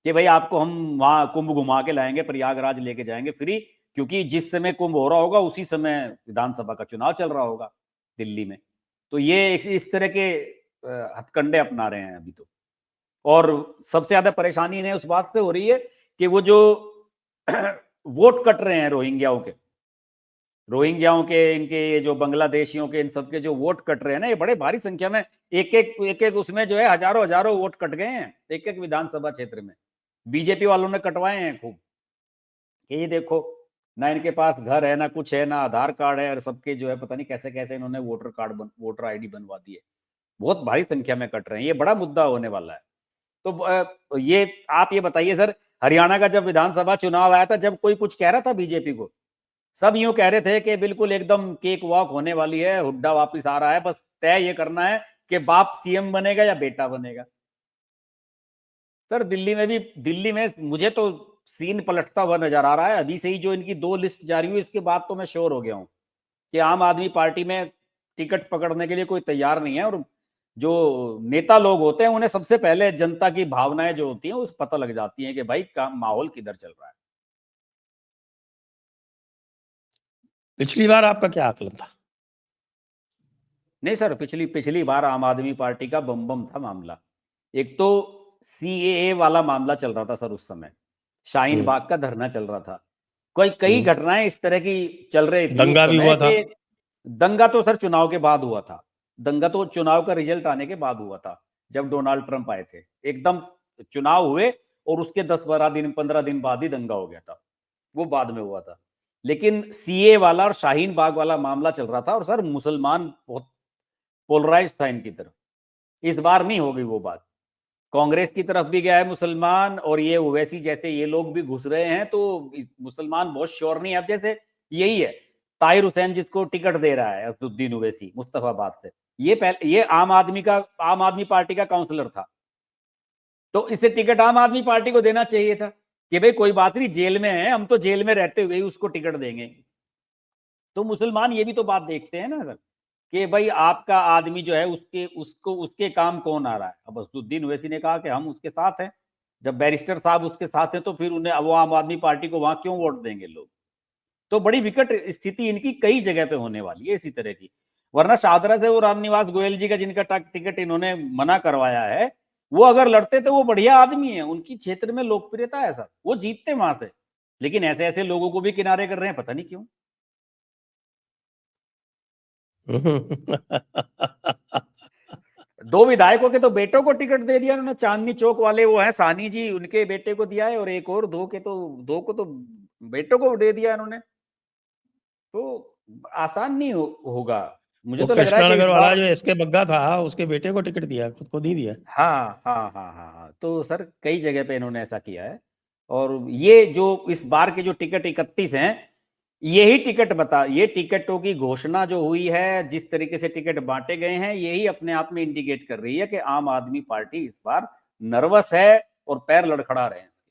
कि भाई आपको हम वहां कुंभ घुमा के लाएंगे, प्रयागराज लेके जाएंगे फ्री, क्योंकि जिस समय कुंभ हो रहा होगा उसी समय विधानसभा का चुनाव चल रहा होगा दिल्ली में। तो ये इस तरह के हथकंडे अपना रहे हैं अभी तो। और सबसे ज्यादा परेशानी इन्हें उस बात से हो रही है कि वो जो वोट कट रहे हैं रोहिंग्याओं के इनके जो बांग्लादेशियों के, इन सबके जो वोट कट रहे हैं ना, ये बड़े भारी संख्या में, एक एक उसमें जो है हजारों हजारों वोट कट गए हैं एक एक विधानसभा क्षेत्र में। बीजेपी वालों ने कटवाए हैं खूब, ये देखो, ना इनके पास घर है, ना कुछ है, ना आधार कार्ड है, और सबके जो है पता नहीं कैसे कैसे इन्होंने वोटर आईडी बनवा दी है। बहुत भारी संख्या में कट रहे हैं, ये बड़ा मुद्दा होने वाला है। तो ये आप ये बताइए सर, हरियाणा का जब विधानसभा चुनाव आया था, जब कोई कुछ कह रहा था बीजेपी को, सब यूं कह रहे थे कि बिल्कुल एकदम केक वॉक होने वाली है, हुड्डा वापिस आ रहा है, बस तय ये करना है कि बाप सीएम बनेगा या बेटा बनेगा। सर दिल्ली में मुझे तो सीन पलटता हुआ नजर आ रहा है। अभी से ही जो इनकी 2 लिस्ट जारी हुई, इसके बाद तो मैं श्योर हो गया हूं कि आम आदमी पार्टी में टिकट पकड़ने के लिए कोई तैयार नहीं है। और जो नेता लोग होते हैं उन्हें सबसे पहले जनता की भावनाएं जो होती हैं उस पता लग जाती हैं कि भाई काम माहौल किधर चल रहा है। पिछली बार आपका क्या आकलन था? नहीं सर, पिछली पिछली बार आम आदमी पार्टी का बम बम था मामला। एक तो सीएए वाला मामला चल रहा था सर, उस समय शाहीन बाग का धरना चल रहा था, कई घटनाएं इस तरह की चल रही थी उस दंगा भी समय हुआ था। कि दंगा तो सर चुनाव के बाद हुआ था। दंगा तो चुनाव का रिजल्ट आने के बाद हुआ था, जब डोनाल्ड ट्रंप आए थे, एकदम चुनाव हुए और उसके 10-12 दिन 15 दिन बाद ही दंगा हो गया था, वो बाद में हुआ था। लेकिन सीए वाला और शाहीन बाग वाला मामला चल रहा था, और सर मुसलमान बहुत पोलराइज था इनकी तरफ। इस बार नहीं होगी वो बात, कांग्रेस की तरफ भी गया है मुसलमान, और ये ओवैसी जैसे ये लोग भी घुस रहे हैं, तो मुसलमान बहुत श्योर नहीं है। अब जैसे यही है ताहिर हुसैन जिसको टिकट दे रहा है असदुद्दीन ओवैसी मुस्तफाबाद से, ये आम आदमी पार्टी का काउंसलर था, तो इसे टिकट आम आदमी पार्टी को देना चाहिए था कि भाई कोई बात नहीं, जेल में है, हम तो जेल में रहते हुए ही उसको टिकट देंगे। तो मुसलमान ये भी तो बात देखते हैं ना सर, कि भाई आपका आदमी जो है उसके काम कौन आ रहा है। अब असदुद्दीन ओवैसी ने कहा कि हम उसके साथ हैं, जब बैरिस्टर साहब उसके साथ हैं तो फिर उन्हें, वो आम आदमी पार्टी को वहां क्यों वोट देंगे लोग। तो बड़ी विकट स्थिति इनकी कई जगह पे होने वाली है इसी तरह की। वरना शाहदरा से वो रामनिवास गोयल जी का, जिनका टिकट इन्होंने मना करवाया है, वो अगर लड़ते तो वो बढ़िया आदमी है, उनकी क्षेत्र में लोकप्रियता है सर, वो जीतते वहां से। लेकिन ऐसे ऐसे लोगों को भी किनारे कर रहे हैं, पता नहीं क्यों। दो विधायकों के तो बेटों को टिकट दे दिया उन्होंने, चांदनी चौक वाले वो हैं सानी जी, उनके बेटे को दिया है, और एक और दो को तो बेटों को दे दिया इन्होंने। तो आसान नहीं होगा, मुझे वो तो लग रहा है कि इस कृष्णानगर वाला बार। जो एसके बग्गा था, उसके बेटे को टिकट दिया, खुद को नहीं दिया। हाँ हाँ हाँ हाँ हाँ, तो सर कई जगह पे इन्होंने ऐसा किया है। और ये जो इस बार के जो टिकट 31 हैं, यही ये टिकटों की घोषणा जो हुई है, जिस तरीके से टिकट बांटे गए हैं, यही अपने आप में इंडिकेट कर रही है कि आम आदमी पार्टी इस बार नर्वस है और पैर लड़खड़ा रहे हैं इसके।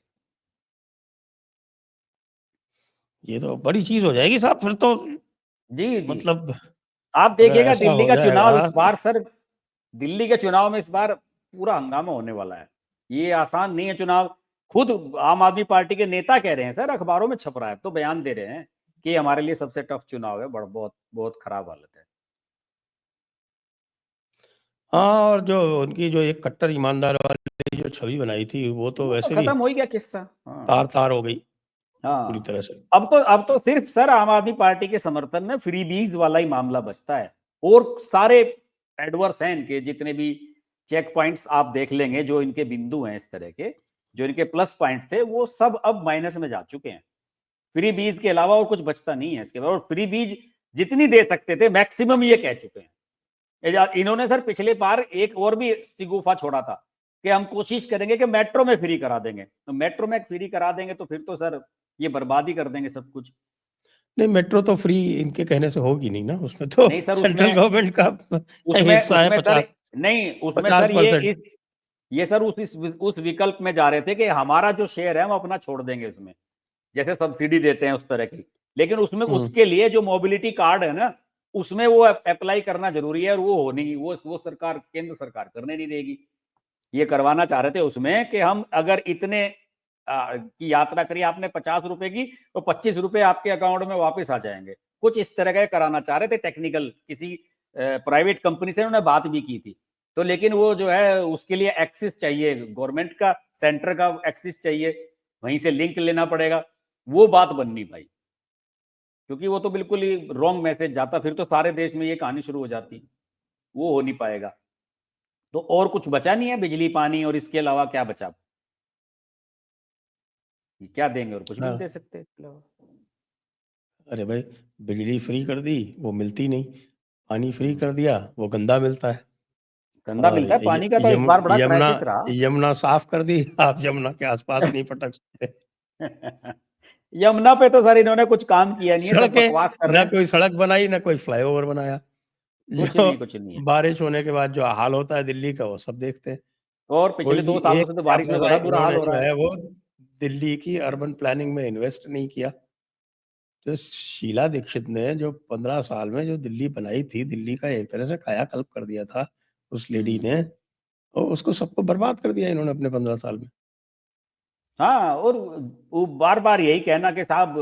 ये तो बड़ी चीज हो जाएगी साहब फिर तो, जी जी, मतलब आप अगर देखिएगा ऐसा दिल्ली हो का चुनाव जाएगा। इस बार सर, दिल्ली के चुनाव में इस बार पूरा हंगामा होने वाला है। ये आसान नहीं है चुनाव। खुद आम आदमी पार्टी के नेता कह रहे हैं सर, अखबारों में छप रहा है, तो बयान दे रहे हैं कि हमारे लिए सबसे टफ चुनाव है, बहुत बहुत खराब हालत है। हाँ, और जो उनकी जो एक कट्टर ईमानदार वाली जो छवि बनाई थी, वो तो वो तो वैसे भी खत्म हो ही गया किस्सा। हाँ तार तार हो गई पूरी हाँ, तरह से। अब तो सिर्फ सर आम आदमी पार्टी के समर्थन में फ्रीबीज वाला ही मामला बचता है, और सारे एडवर्स हैं इनके जितने भी चेक पॉइंट्स आप देख लेंगे, जो इनके बिंदु हैं इस तरह के, जो इनके प्लस पॉइंट थे, वो सब अब माइनस में जा चुके हैं। फ्री बीज के अलावा और कुछ बचता नहीं है इसके बाद, और फ्री बीज जितनी दे सकते थे मैक्सिमम ये कह चुके हैं। इन्होंने सर पिछले बार एक और भी सिगुफा छोड़ा था कि हम कोशिश करेंगे कि मेट्रो में फ्री करा देंगे, तो मेट्रो में फ्री करा देंगे तो फिर तो सर ये बर्बादी कर देंगे सब कुछ। नहीं, मेट्रो तो फ्री इनके कहने से होगी नहीं ना, उसमें तो नहीं सर, सेंट्रल गवर्नमेंट का उसमें हिस्सा है उसमें सर 50 नहीं, उसमें सर 50%। ये सर उस विकल्प में जा रहे थे कि हमारा जो शेयर है हम अपना छोड़ देंगे उसमें, जैसे सब्सिडी देते हैं उस तरह की। लेकिन उसमें उसके लिए जो मोबिलिटी कार्ड है ना, उसमें वो अप्लाई करना जरूरी है, और वो हो नहीं, वो सरकार, केंद्र सरकार करने नहीं देगी। ये करवाना चाह रहे थे उसमें कि हम अगर इतने की यात्रा करिए आपने 50 रुपए की, तो 25 रुपए आपके अकाउंट में वापस आ जाएंगे, कुछ इस तरह का कराना चाह रहे थे। टेक्निकल किसी प्राइवेट कंपनी से उन्होंने बात भी की थी, तो लेकिन वो जो है उसके लिए एक्सेस चाहिए, गवर्नमेंट का सेंटर का एक्सेस चाहिए, वहीं से लिंक लेना पड़ेगा, वो बात बन नहीं पाई, क्योंकि वो तो बिल्कुल ही रॉन्ग मैसेज जाता, फिर तो सारे देश में ये कहानी शुरू हो जाती, वो हो नहीं पाएगा। तो और कुछ बचा नहीं है, बिजली पानी और इसके अलावा क्या बचा, क्या देंगे, और कुछ भी नहीं दे हाँ, सकते इसके अलावा। अरे भाई, बिजली फ्री कर दी, वो मिलती नहीं। पानी फ्री कर दिया, वो गंदा मिलता है। गंदा और मिलता है पानी का, तो इस बार बड़ा यमुना क्राइसिस रहा। यमुना साफ कर दी, आप यमुना के आसपास नहीं पटक सकते। यमुना पे तो सर इन्होंने कुछ काम किया नहीं है, सब बकवास कर सड़कें, रहे ना हैं। कोई सड़क बनाई, ना कोई फ्लाईओवर बनाया। कुछ जो नहीं, कुछ नहीं है। बारिश होने के बाद जो हाल होता है दिल्ली का, वो सब देखते हैं। और पिछले कोई 2 सालों एक से तो नया बारिश में पैसा बड़ा बुरा हाल इन्होंने हो जो रहा है। है वो दिल्ली की अर्बन प्लानिंग में इन्वेस्ट नहीं किया। तो शीला दीक्षित ने जो 15 साल में जो दिल्ली बनाई थी, दिल्ली का एक तरह से कायाकल्प कर दिया था उस लेडी ने, और उसको सबको बर्बाद कर दिया इन्होंने अपने 15 साल में। हाँ, और वो बार बार यही कहना कि साहब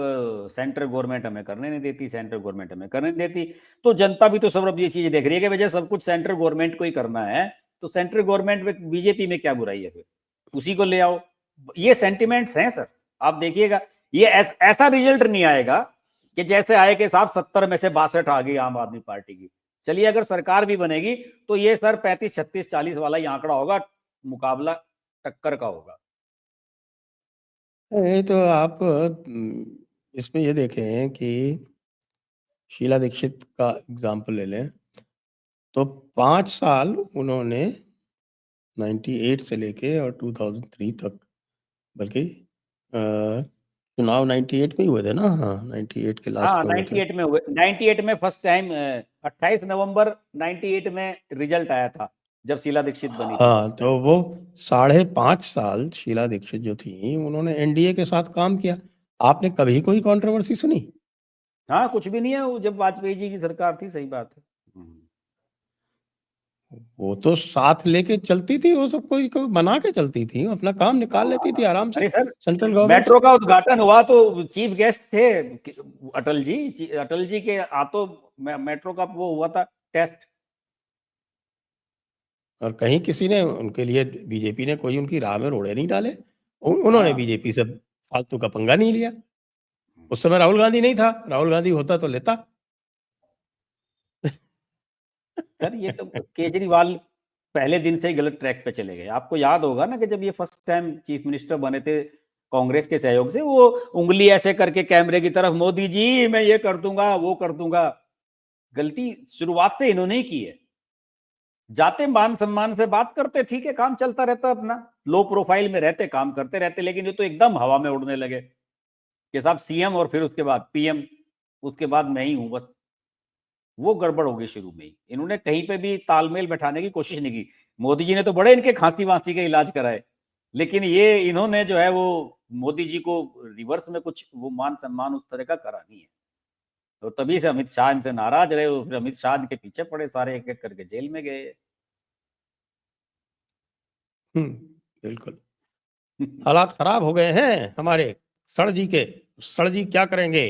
सेंट्रल गवर्नमेंट हमें करने नहीं देती, सेंट्रल गवर्नमेंट हमें करने नहीं देती। तो जनता भी तो सब अब ये चीजें देख रही है कि भाई जब सब कुछ सेंट्रल गवर्नमेंट को ही करना है, तो सेंट्रल गवर्नमेंट में बीजेपी में क्या बुराई है, फिर उसी को ले आओ। ये सेंटिमेंट्स हैं सर, आप देखिएगा, ये ऐसा रिजल्ट नहीं आएगा कि जैसे आए कि साहब 70 में से 62 आ गई आम आदमी पार्टी की। चलिए अगर सरकार भी बनेगी तो ये सर 35, 36, 40 वाला ही आंकड़ा होगा, मुकाबला टक्कर का होगा। ये तो आप इसमें ये देखें कि शीला दीक्षित का एग्जाम्पल ले लें, तो 5 साल उन्होंने 98 से लेके और 2003 तक, बल्कि चुनाव 98 में ही हुए थे ना, हाँ 98 के लास्ट हाँ, में हुए थे। 98 में हुए, 98 में फर्स्ट टाइम 28 नवंबर 98 में रिजल्ट आया था, जब शीला दीक्षित बनी थी हाँ, फर्स्ट तो टाइम। वो 5.5 साल शीला दीक्षित जो थी, उन्होंने एनडीए के साथ काम किया। आपने कभी कोई कंट्रोवर्सी सुनी? हाँ, कुछ भी नहीं है, वो जब वाजपेयी जी की सरकार थी, सही बात है। वो तो साथ लेके चलती थी, वो सब कोई बना के चलती थी, अपना काम निकाल लेती थी आराम से अरे सर, सेंट्रल गवर्नमेंट से। मेट्रो का उद्घाटन हुआ तो चीफ गेस्ट थे अटल जी के हाथों मेट्रो का वो हुआ था टेस्ट। और कहीं किसी ने उनके लिए, बीजेपी ने कोई उनकी राह में रोड़े नहीं डाले। उन्होंने हाँ, बीजेपी से फालतू का पंगा नहीं लिया। उस समय राहुल गांधी नहीं था, राहुल गांधी होता तो लेता। सर ये तो केजरीवाल पहले दिन से ही गलत ट्रैक पे चले गए। आपको याद होगा ना कि जब ये फर्स्ट टाइम चीफ मिनिस्टर बने थे कांग्रेस के सहयोग से, वो उंगली ऐसे करके कैमरे की तरफ, मोदी जी मैं ये कर दूंगा वो कर दूंगा। गलती शुरुआत से इन्होंने ही की है। जाते मान सम्मान से बात करते, ठीक है, काम चलता रहता अपना, लो प्रोफाइल में रहते, काम करते रहते। लेकिन ये तो एकदम हवा में उड़ने लगे कि साहब सीएम और फिर उसके बाद पीएम, उसके बाद मैं ही हूं बस। वो गड़बड़ हो गई शुरू में ही। इन्होंने कहीं पे भी तालमेल बैठाने की कोशिश नहीं की। मोदी जी ने तो बड़े इनके खांसी वांसी के इलाज कराए, लेकिन ये इन्होंने जो है वो मोदी जी को रिवर्स में कुछ वो मान सम्मान उस तरह का करा नहीं है। तो तभी से अमित शाह इनसे नाराज रहे, फिर अमित शाह के पीछे पड़े सारे, एक एक करके जेल में गए। बिल्कुल। हालात खराब हो गए हैं हमारे सर जी के। सर जी क्या करेंगे?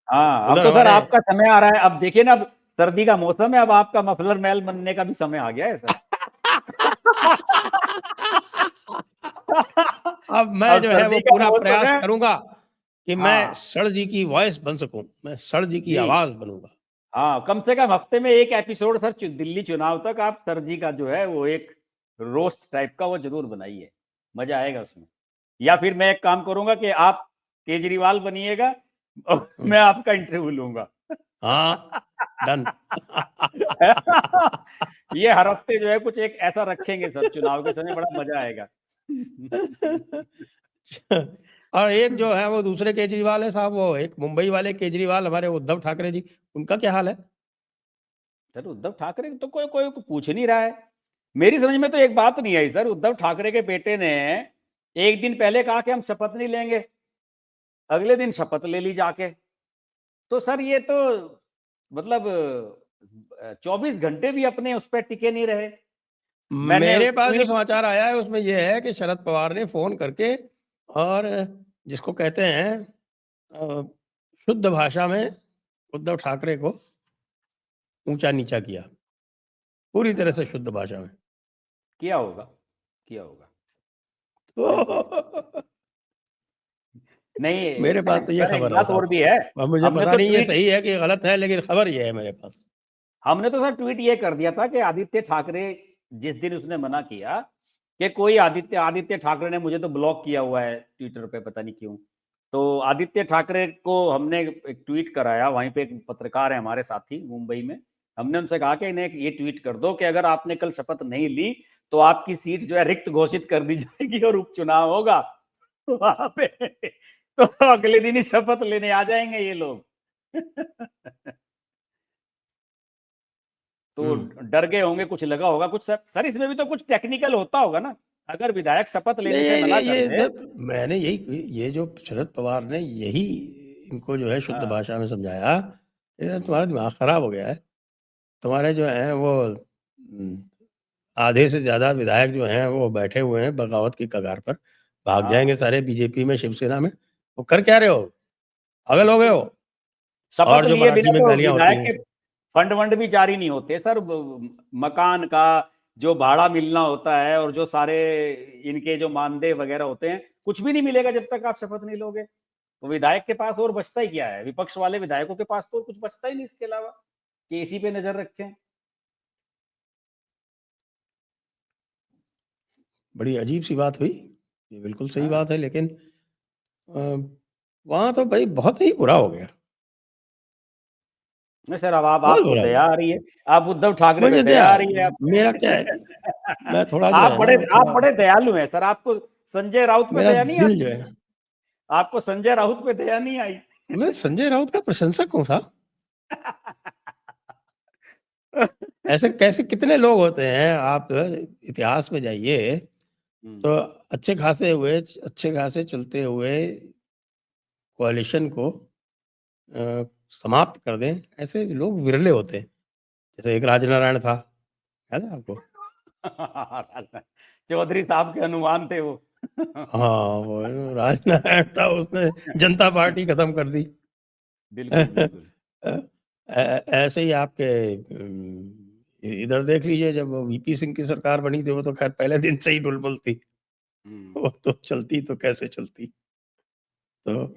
हाँ, अब उधर तो सर हमारे आपका समय आ रहा है। अब देखिए ना, अब सर्दी का मौसम है, अब आपका मफलर महल बनने का भी समय आ गया है सर। अब मैं अब जो है वो सर्दी का पूरा मौसम प्रयास है। करूंगा कि मैं हाँ सर जी की वॉइस बन सकूं, मैं सर जी की जी, आवाज बनूंगा। हाँ, कम से कम हफ्ते में एक एपिसोड सर, दिल्ली चुनाव तक आप सर जी का जो है वो एक रोस्ट टाइप का वो जरूर बनाइए, मजा आएगा उसमें। या फिर मैं एक काम करूंगा कि आप केजरीवाल बनिएगा और हम्म, मैं आपका इंटरव्यू लूंगा। हाँ, डन। ये हर हफ्ते जो है कुछ एक ऐसा रखेंगे सर, चुनाव के समय बड़ा मजा आएगा। और एक जो है वो दूसरे केजरीवाल है साहब, वो एक मुंबई वाले केजरीवाल, हमारे उद्धव ठाकरे जी, उनका क्या हाल है? सर उद्धव ठाकरे तो कोई कोई पूछ नहीं रहा है। मेरी समझ में तो एक बात नहीं आई सर, उद्धव ठाकरे के बेटे ने एक दिन पहले कहा कि हम शपथ नहीं लेंगे, अगले दिन शपथ ले ली जाके। तो सर ये तो मतलब 24 घंटे भी अपने उस पर टिके नहीं रहे। मैंने मेरे पास जो ट्वीट, समाचार आया है उसमें यह है कि शरद पवार ने फोन करके और जिसको कहते हैं शुद्ध भाषा में उद्धव ठाकरे को ऊंचा नीचा किया, पूरी तरह से शुद्ध भाषा में। किया होगा, किया होगा, बिल्कुल। तो नहीं मेरे पास तो ये सर एक खबर है बात और साहब। भी है। अब मुझे हमने पता तो नहीं ये ट्वीट सही है कि गलत है, लेकिन खबर ये है मेरे पास। हमने तो सर ट्वीट ये कर दिया था कि आदित्य ठाकरे, जिस दिन उसने मना किया कि कोई आदित्य आदित्य ठाकरे ने मुझे तो ब्लॉक किया हुआ है ट्विटर पे, पता नहीं क्यों। तो आदित्य ठाकरे को हमने एक ट्वीट कराया, वहीं पे एक पत्रकार है हमारे साथी मुंबई में, हमने उनसे कहा कि इन्हें ये ट्वीट कर दो कि अगर आपने कल शपथ नहीं ली तो आपकी सीट जो है रिक्त घोषित कर दी जाएगी और उपचुनाव होगा वहां पे। तो अगले दिन ही शपथ लेने आ जाएंगे ये लोग। तो डर गए होंगे, कुछ लगा होगा कुछ। सर इसमें भी तो कुछ टेक्निकल होता होगा ना, अगर विधायक शपथ नहीं, लेने से मना कर दे। मैंने यही, ये जो शरद पवार ने यही इनको जो है शुद्ध हाँ भाषा में समझाया, ये तुम्हारा दिमाग खराब हो गया है। तुम्हारे जो हैं वो आधे से ज्यादा विधायक जो हैं वो बैठे हुए हैं बगावत की कगार पर, भाग जाएंगे हाँ सारे बीजेपी में, शिवसेना में। वो कर क्या रहे हो? पागल हो गए बिल्कुल। हो? शपथ और जो लिए मराठी बिना में तो गालियां होती विधायक हैं। के फंड वंड भी जारी नहीं होते सर। मकान का जो भाड़ा मिलना होता है और जो सारे इनके जो मानदेय वगैरह होते हैं, कुछ भी नहीं मिलेगा जब तक आप शपथ नहीं लोगे। तो विधायक के पास और बचता ही क्या है, विपक्ष वाले विधायकों के पास तो कुछ बचता ही नहीं इसके अलावा कि इसी पे नजर रखें। बड़ी अजीब सी बात हुई। ये बिल्कुल सही हाँ बात है, लेकिन वहां तो भाई बहुत ही बुरा हो गया, नहीं सर, अब बहुत आपको बुरा हो दया गया। आ रही है। आप उद्धव ठाकरे पे मुझे दया दया, आ रही है आप। मेरा क्या है कि मैं थोड़ा जो है ना वो आप थोड़ा, बड़े दयालु हैं सर। आपको संजय राउत पे मेरा दया नहीं दिल जो आती? है, आपको संजय राउत पे दया नहीं आई? मैं संजय राउत का प्रशंसक हूँ साहब। ऐसे कैसे कितने लोग होते हैं, आप इतिहास में जाइए हम्म, तो अच्छे खासे चलते हुए कोalition को समाप्त कर दें, ऐसे लोग विरले होते हैं। जैसे एक राजनारायण था, याद है आपको? चौधरी साहब के अनुमान थे वो। हाँ, वो राजनारायण था, उसने जनता पार्टी खत्म कर दी। बिल्कुल बिल्कुल। ऐसे ही आपके इधर देख लीजिए, जब वीपी सिंह की सरकार बनी थी, वो तो खैर पहले दिन से ही डुलमुल थी। हम्म, वो तो चलती तो कैसे चलती। तो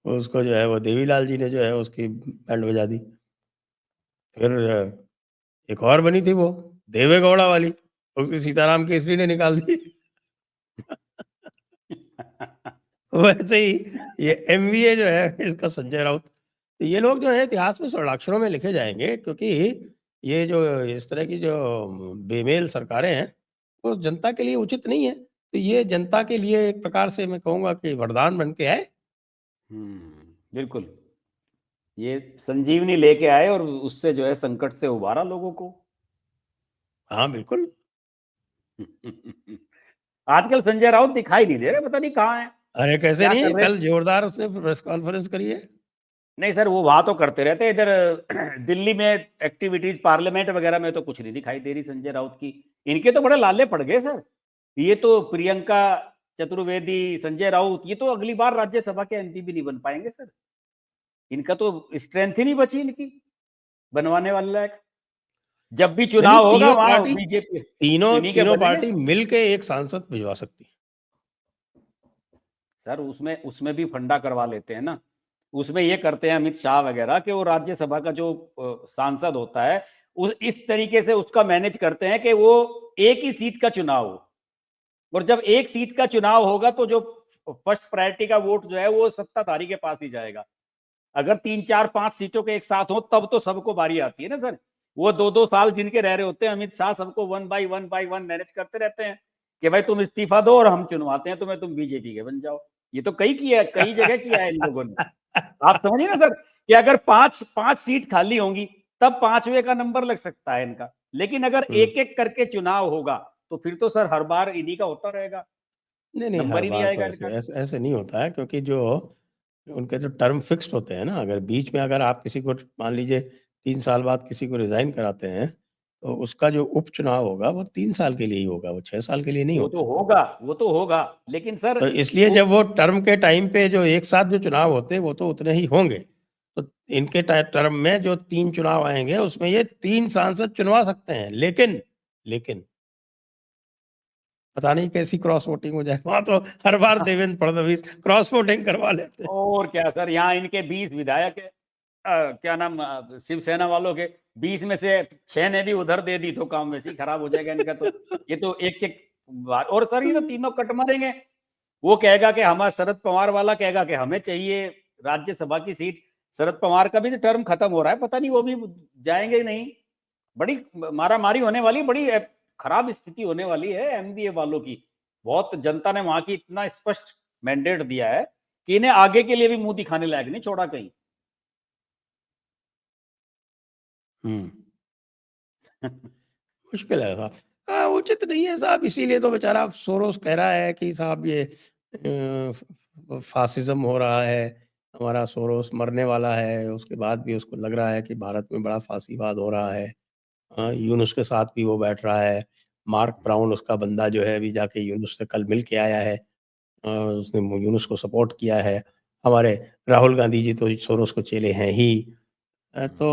उसको जो है वो देवीलाल जी ने जो है उसकी बैंड बजा दी। फिर एक और बनी थी वो देवेगौड़ा वाली, उसकी सीताराम केसरी ने निकाल दी। वैसे ही ये एमवीए जो है इसका संजय राउत, तो ये लोग जो है इतिहास में स्वर्णाक्षरों में लिखे जाएंगे, क्योंकि ये जो इस तरह की जो बेमेल सरकारें हैं वो जनता के लिए उचित नहीं है। तो ये जनता के लिए एक प्रकार से मैं कहूँगा कि वरदान बन के आए। बिल्कुल, ये संजीवनी लेके आए और उससे जो है संकट से उबारा लोगों को। हाँ, बिल्कुल। आजकल संजय राउत दिखाई नहीं दे रहे, पता नहीं कहाँ हैं, अरे कैसे क्या नहीं, कर रहे कल हैं? जोरदार उसने प्रेस कॉन्फ्रेंस करी है। नहीं सर, वो वहां तो करते रहते हैं, इधर दिल्ली में एक्टिविटीज पार्लियामेंट वगैरह में तो कुछ नहीं दिखाई दे रही संजय राउत की। इनके तो बड़े लाले पड़ गए सर, ये तो प्रियंका चतुर्वेदी, संजय राउत, ये तो अगली बार राज्यसभा के एमपी भी नहीं बन पाएंगे सर। इनका तो स्ट्रेंथ ही नहीं बची इनकी बनवाने वाले लायक। जब भी नहीं, चुनाव होगा तीनों वहां पार्टी बीजेपी तीनों इन्हीं के तीनों बनेंगे पार्टी मिलके एक सांसद भिजवा सकती है। सर। उसमें उसमें भी फंडा करवा लेते हैं ना, उसमें ये करते हैं अमित शाह वगैरह कि वो राज्यसभा का जो सांसद होता है उस इस तरीके से उसका मैनेज करते हैं कि वो एक ही सीट का चुनाव हो, और जब एक सीट का चुनाव होगा तो जो फर्स्ट प्रायोरिटी का वोट जो है वो सत्ताधारी के पास ही जाएगा। अगर 3 4 5 सीटों के एक साथ हो तब तो सबको बारी आती है ना सर। वो 2 2 साल जिनके रह रहे होते हैं, अमित शाह सबको 1 बाई 1 मैनेज करते रहते हैं कि भाई तुम इस्तीफा दो और हम चुनवाते हैं तुम्हें, तुम बीजेपी के बन जाओ। ये तो कई जगह किया है इन लोगों ने। आप समझिए ना सर कि अगर 5 5 सीट खाली होंगी तब 5वें का नंबर लग सकता है इनका, लेकिन अगर एक एक करके चुनाव होगा तो फिर तो सर हर बार इन्हीं का होता रहेगा, नहीं, नहीं, नंबर हर ही नहीं बार तो आएगा ऐसे इनका। ऐसे ऐसे नहीं होता है, क्योंकि जो उनके जो टर्म फिक्स्ड होते हैं ना, अगर बीच में अगर आप किसी को मान लीजिए 3 साल बाद किसी को रिज़ाइन कराते हैं, तो उसका जो उपचुनाव होगा वो 3 साल के लिए ही होगा, वो 6 साल के लिए नहीं होता। वो तो होगा, लेकिन सर तो इसलिए वो जब वो टर्म के टाइम पे जो एक साथ जो चुनाव होते हैं वो तो उतने ही होंगे। तो इनके टर्म में जो 3 चुनाव आएँगे उसमें ये 3 सांसद चुनवा सकते हैं। लेकिन पता नहीं कैसी क्रॉस वोटिंग हो जाए, वहाँ तो हर बार देवेंद्र फडणवीस क्रॉस वोटिंग करवा लेते हैं। और क्या सर, यहाँ इनके 20 विधायक है, क्या नाम, शिवसेना वालों के 20 में से 6 ने भी उधर दे दी तो काम वैसे ही खराब हो जाएगा इनका। तो ये तो एक एक बार, और सर ये तो तीनों कट मारेंगे। वो कहेगा कि हमारा शरद पवार वाला कहेगा कि हमें चाहिए राज्यसभा की सीट। शरद पवार का भी तो टर्म खत्म हो रहा है, पता नहीं वो भी जाएंगे नहीं। बड़ी मारा मारी होने वाली, बड़ी खराब स्थिति होने वाली है एमबीए वालों की। बहुत जनता ने वहां की इतना स्पष्ट मैंडेट दिया है कि इन्हें आगे के लिए भी मुंह दिखाने लायक नहीं छोड़ा कहीं। मुश्किल है साहब। उचित नहीं है साहब, इसीलिए तो बेचारा सोरोस कह रहा है कि साहब ये फासिज्म हो रहा है, हमारा सोरोस मरने वाला है, उसके बाद भी उसको लग रहा है कि भारत में बड़ा फासीवाद हो रहा है। यूनुस के साथ भी वो बैठ रहा है। मार्क ब्राउन उसका बंदा जो है अभी जाके यूनुस से कल मिल के आया है। उसने यूनुस को सपोर्ट किया है। हमारे राहुल गांधी जी तो सोरोस को चेले हैं ही। तो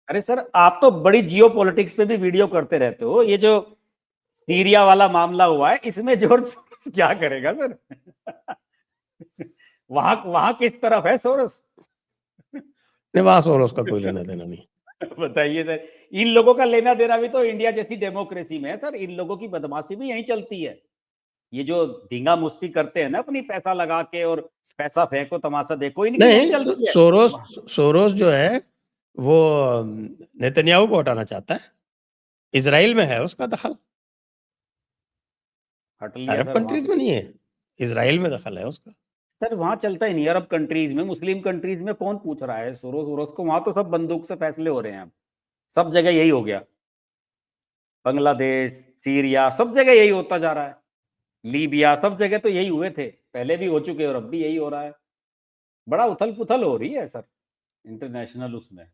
अरे सर, आप तो बड़ी जियो पॉलिटिक्स पे भी वीडियो करते रहते हो। ये जो सीरिया वाला मामला हुआ है इसमें जॉर्ज सोरोस क्या करेगा सर? वहां वहां किस तरफ है सोरोस? निवास सोरोस का कोई लेना देना नहीं। बताइए सर, इन लोगों का लेना देना भी तो इंडिया जैसी डेमोक्रेसी में है सर। इन लोगों की बदमाशी भी यहीं चलती है। ये जो धींगा मुस्ती करते हैं ना अपनी पैसा लगा के, और पैसा फेंको तमाशा देखो, इनकी यहीं नहीं, तो चलती है। सोरोस जो है वो नेतन्याहू को हटाना चाहता है। इजराइल में है उसका दखल, हट लिया अरब सर वहां कंट्रीज से। में नहीं है, इजराइल में दखल है उसका। सर वहां चलता ही नहीं, अरब कंट्रीज में, मुस्लिम कंट्रीज में कौन पूछ रहा है सोरोस वोरोस को? वहां तो सब बंदूक से फैसले हो रहे हैं अब। सब जगह यही हो गया, बांग्लादेश, सीरिया, सब जगह यही होता जा रहा है। लीबिया, सब जगह तो यही हुए थे, पहले भी हो चुके और अब भी यही हो रहा है। बड़ा उथल पुथल हो रही है सर इंटरनेशनल उसमें।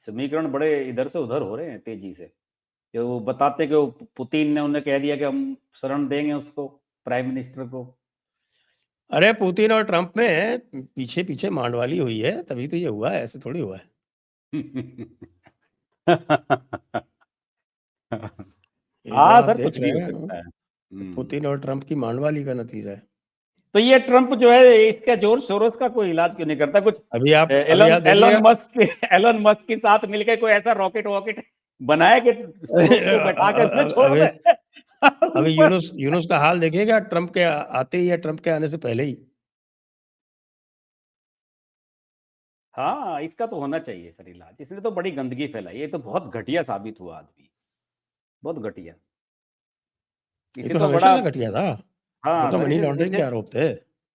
समीकरण बड़े इधर से उधर हो रहे हैं तेजी से। कि वो बताते कि वो पुतिन ने उन्हें कह दिया कि हम शरण देंगे उसको, प्राइम मिनिस्टर को। अरे पुतिन और ट्रंप में पीछे पीछे मांडवाली हुई है, तभी तो ये हुआ है, ऐसे थोड़ी हुआ है। ये जो हाँ आप सर, देख कुछ भी रहे हो हैं सकता है। पुतिन और ट्रंप की मांडवाली का नतीजा है। तो ये ट्रम्प जो है इसका जॉर्ज सोरोस का कोई इलाज क्यों नहीं करता? कुछ अभी आप एलन देखिएगा एलन मस्क के साथ मिलकर कोई ऐसा रॉकेट वॉकेट बनाए कि सोरोस को बैठा के इसमें छोड़ दे। अभी यूनुस का हाल देखिएगा, ट्रम्प के आते ही या ट्रम्प के आने से पहले ही। हाँ, इसका तो होना चाहिए सर इलाज। इसने तो बड़ी गंदगी फैलाई, ये तो बहुत घटिया साबित हुआ आदमी, बहुत घटिया। ये इसे तो तो हमेशा बड़ा, से घटिया था, वो हाँ तो सर, मनी लॉन्ड्रिंग के आरोप थे।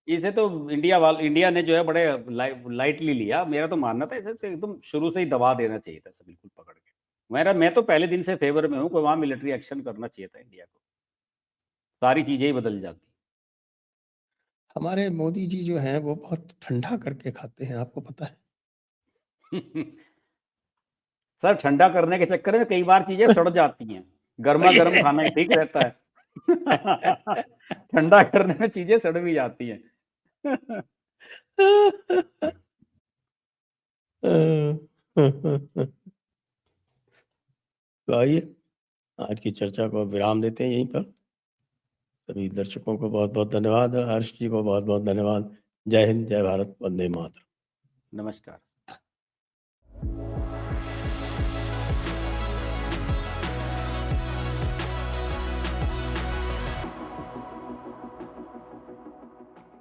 इसे तो इंडिया ने जो है बड़े लाइटली लिया। मेरा तो मानना था इसे तो एकदम शुरू से ही दबा देना चाहिए था इसे, बिल्कुल पकड़ के। मैं तो पहले दिन से फेवर में हूँ कि वहां मिलिट्री एक्शन करना चाहिए था इंडिया को, सारी चीजें ही बदल जाती। हमारे मोदी जी जो हैं वो बहुत ठंडा करके खाते हैं, आपको पता है। सर ठंडा करने के चक्कर में कई बार चीजें सड़ जाती हैं, गर्मा गर्म खाना ही ठीक रहता है। ठंडा करने में चीजें सड़ भी जाती हैं। तो आइए आज की चर्चा को विराम देते हैं यहीं पर। सभी दर्शकों को बहुत बहुत धन्यवाद, हर्ष जी को बहुत बहुत धन्यवाद। जय हिंद, जय भारत, वंदे मातरम। नमस्कार।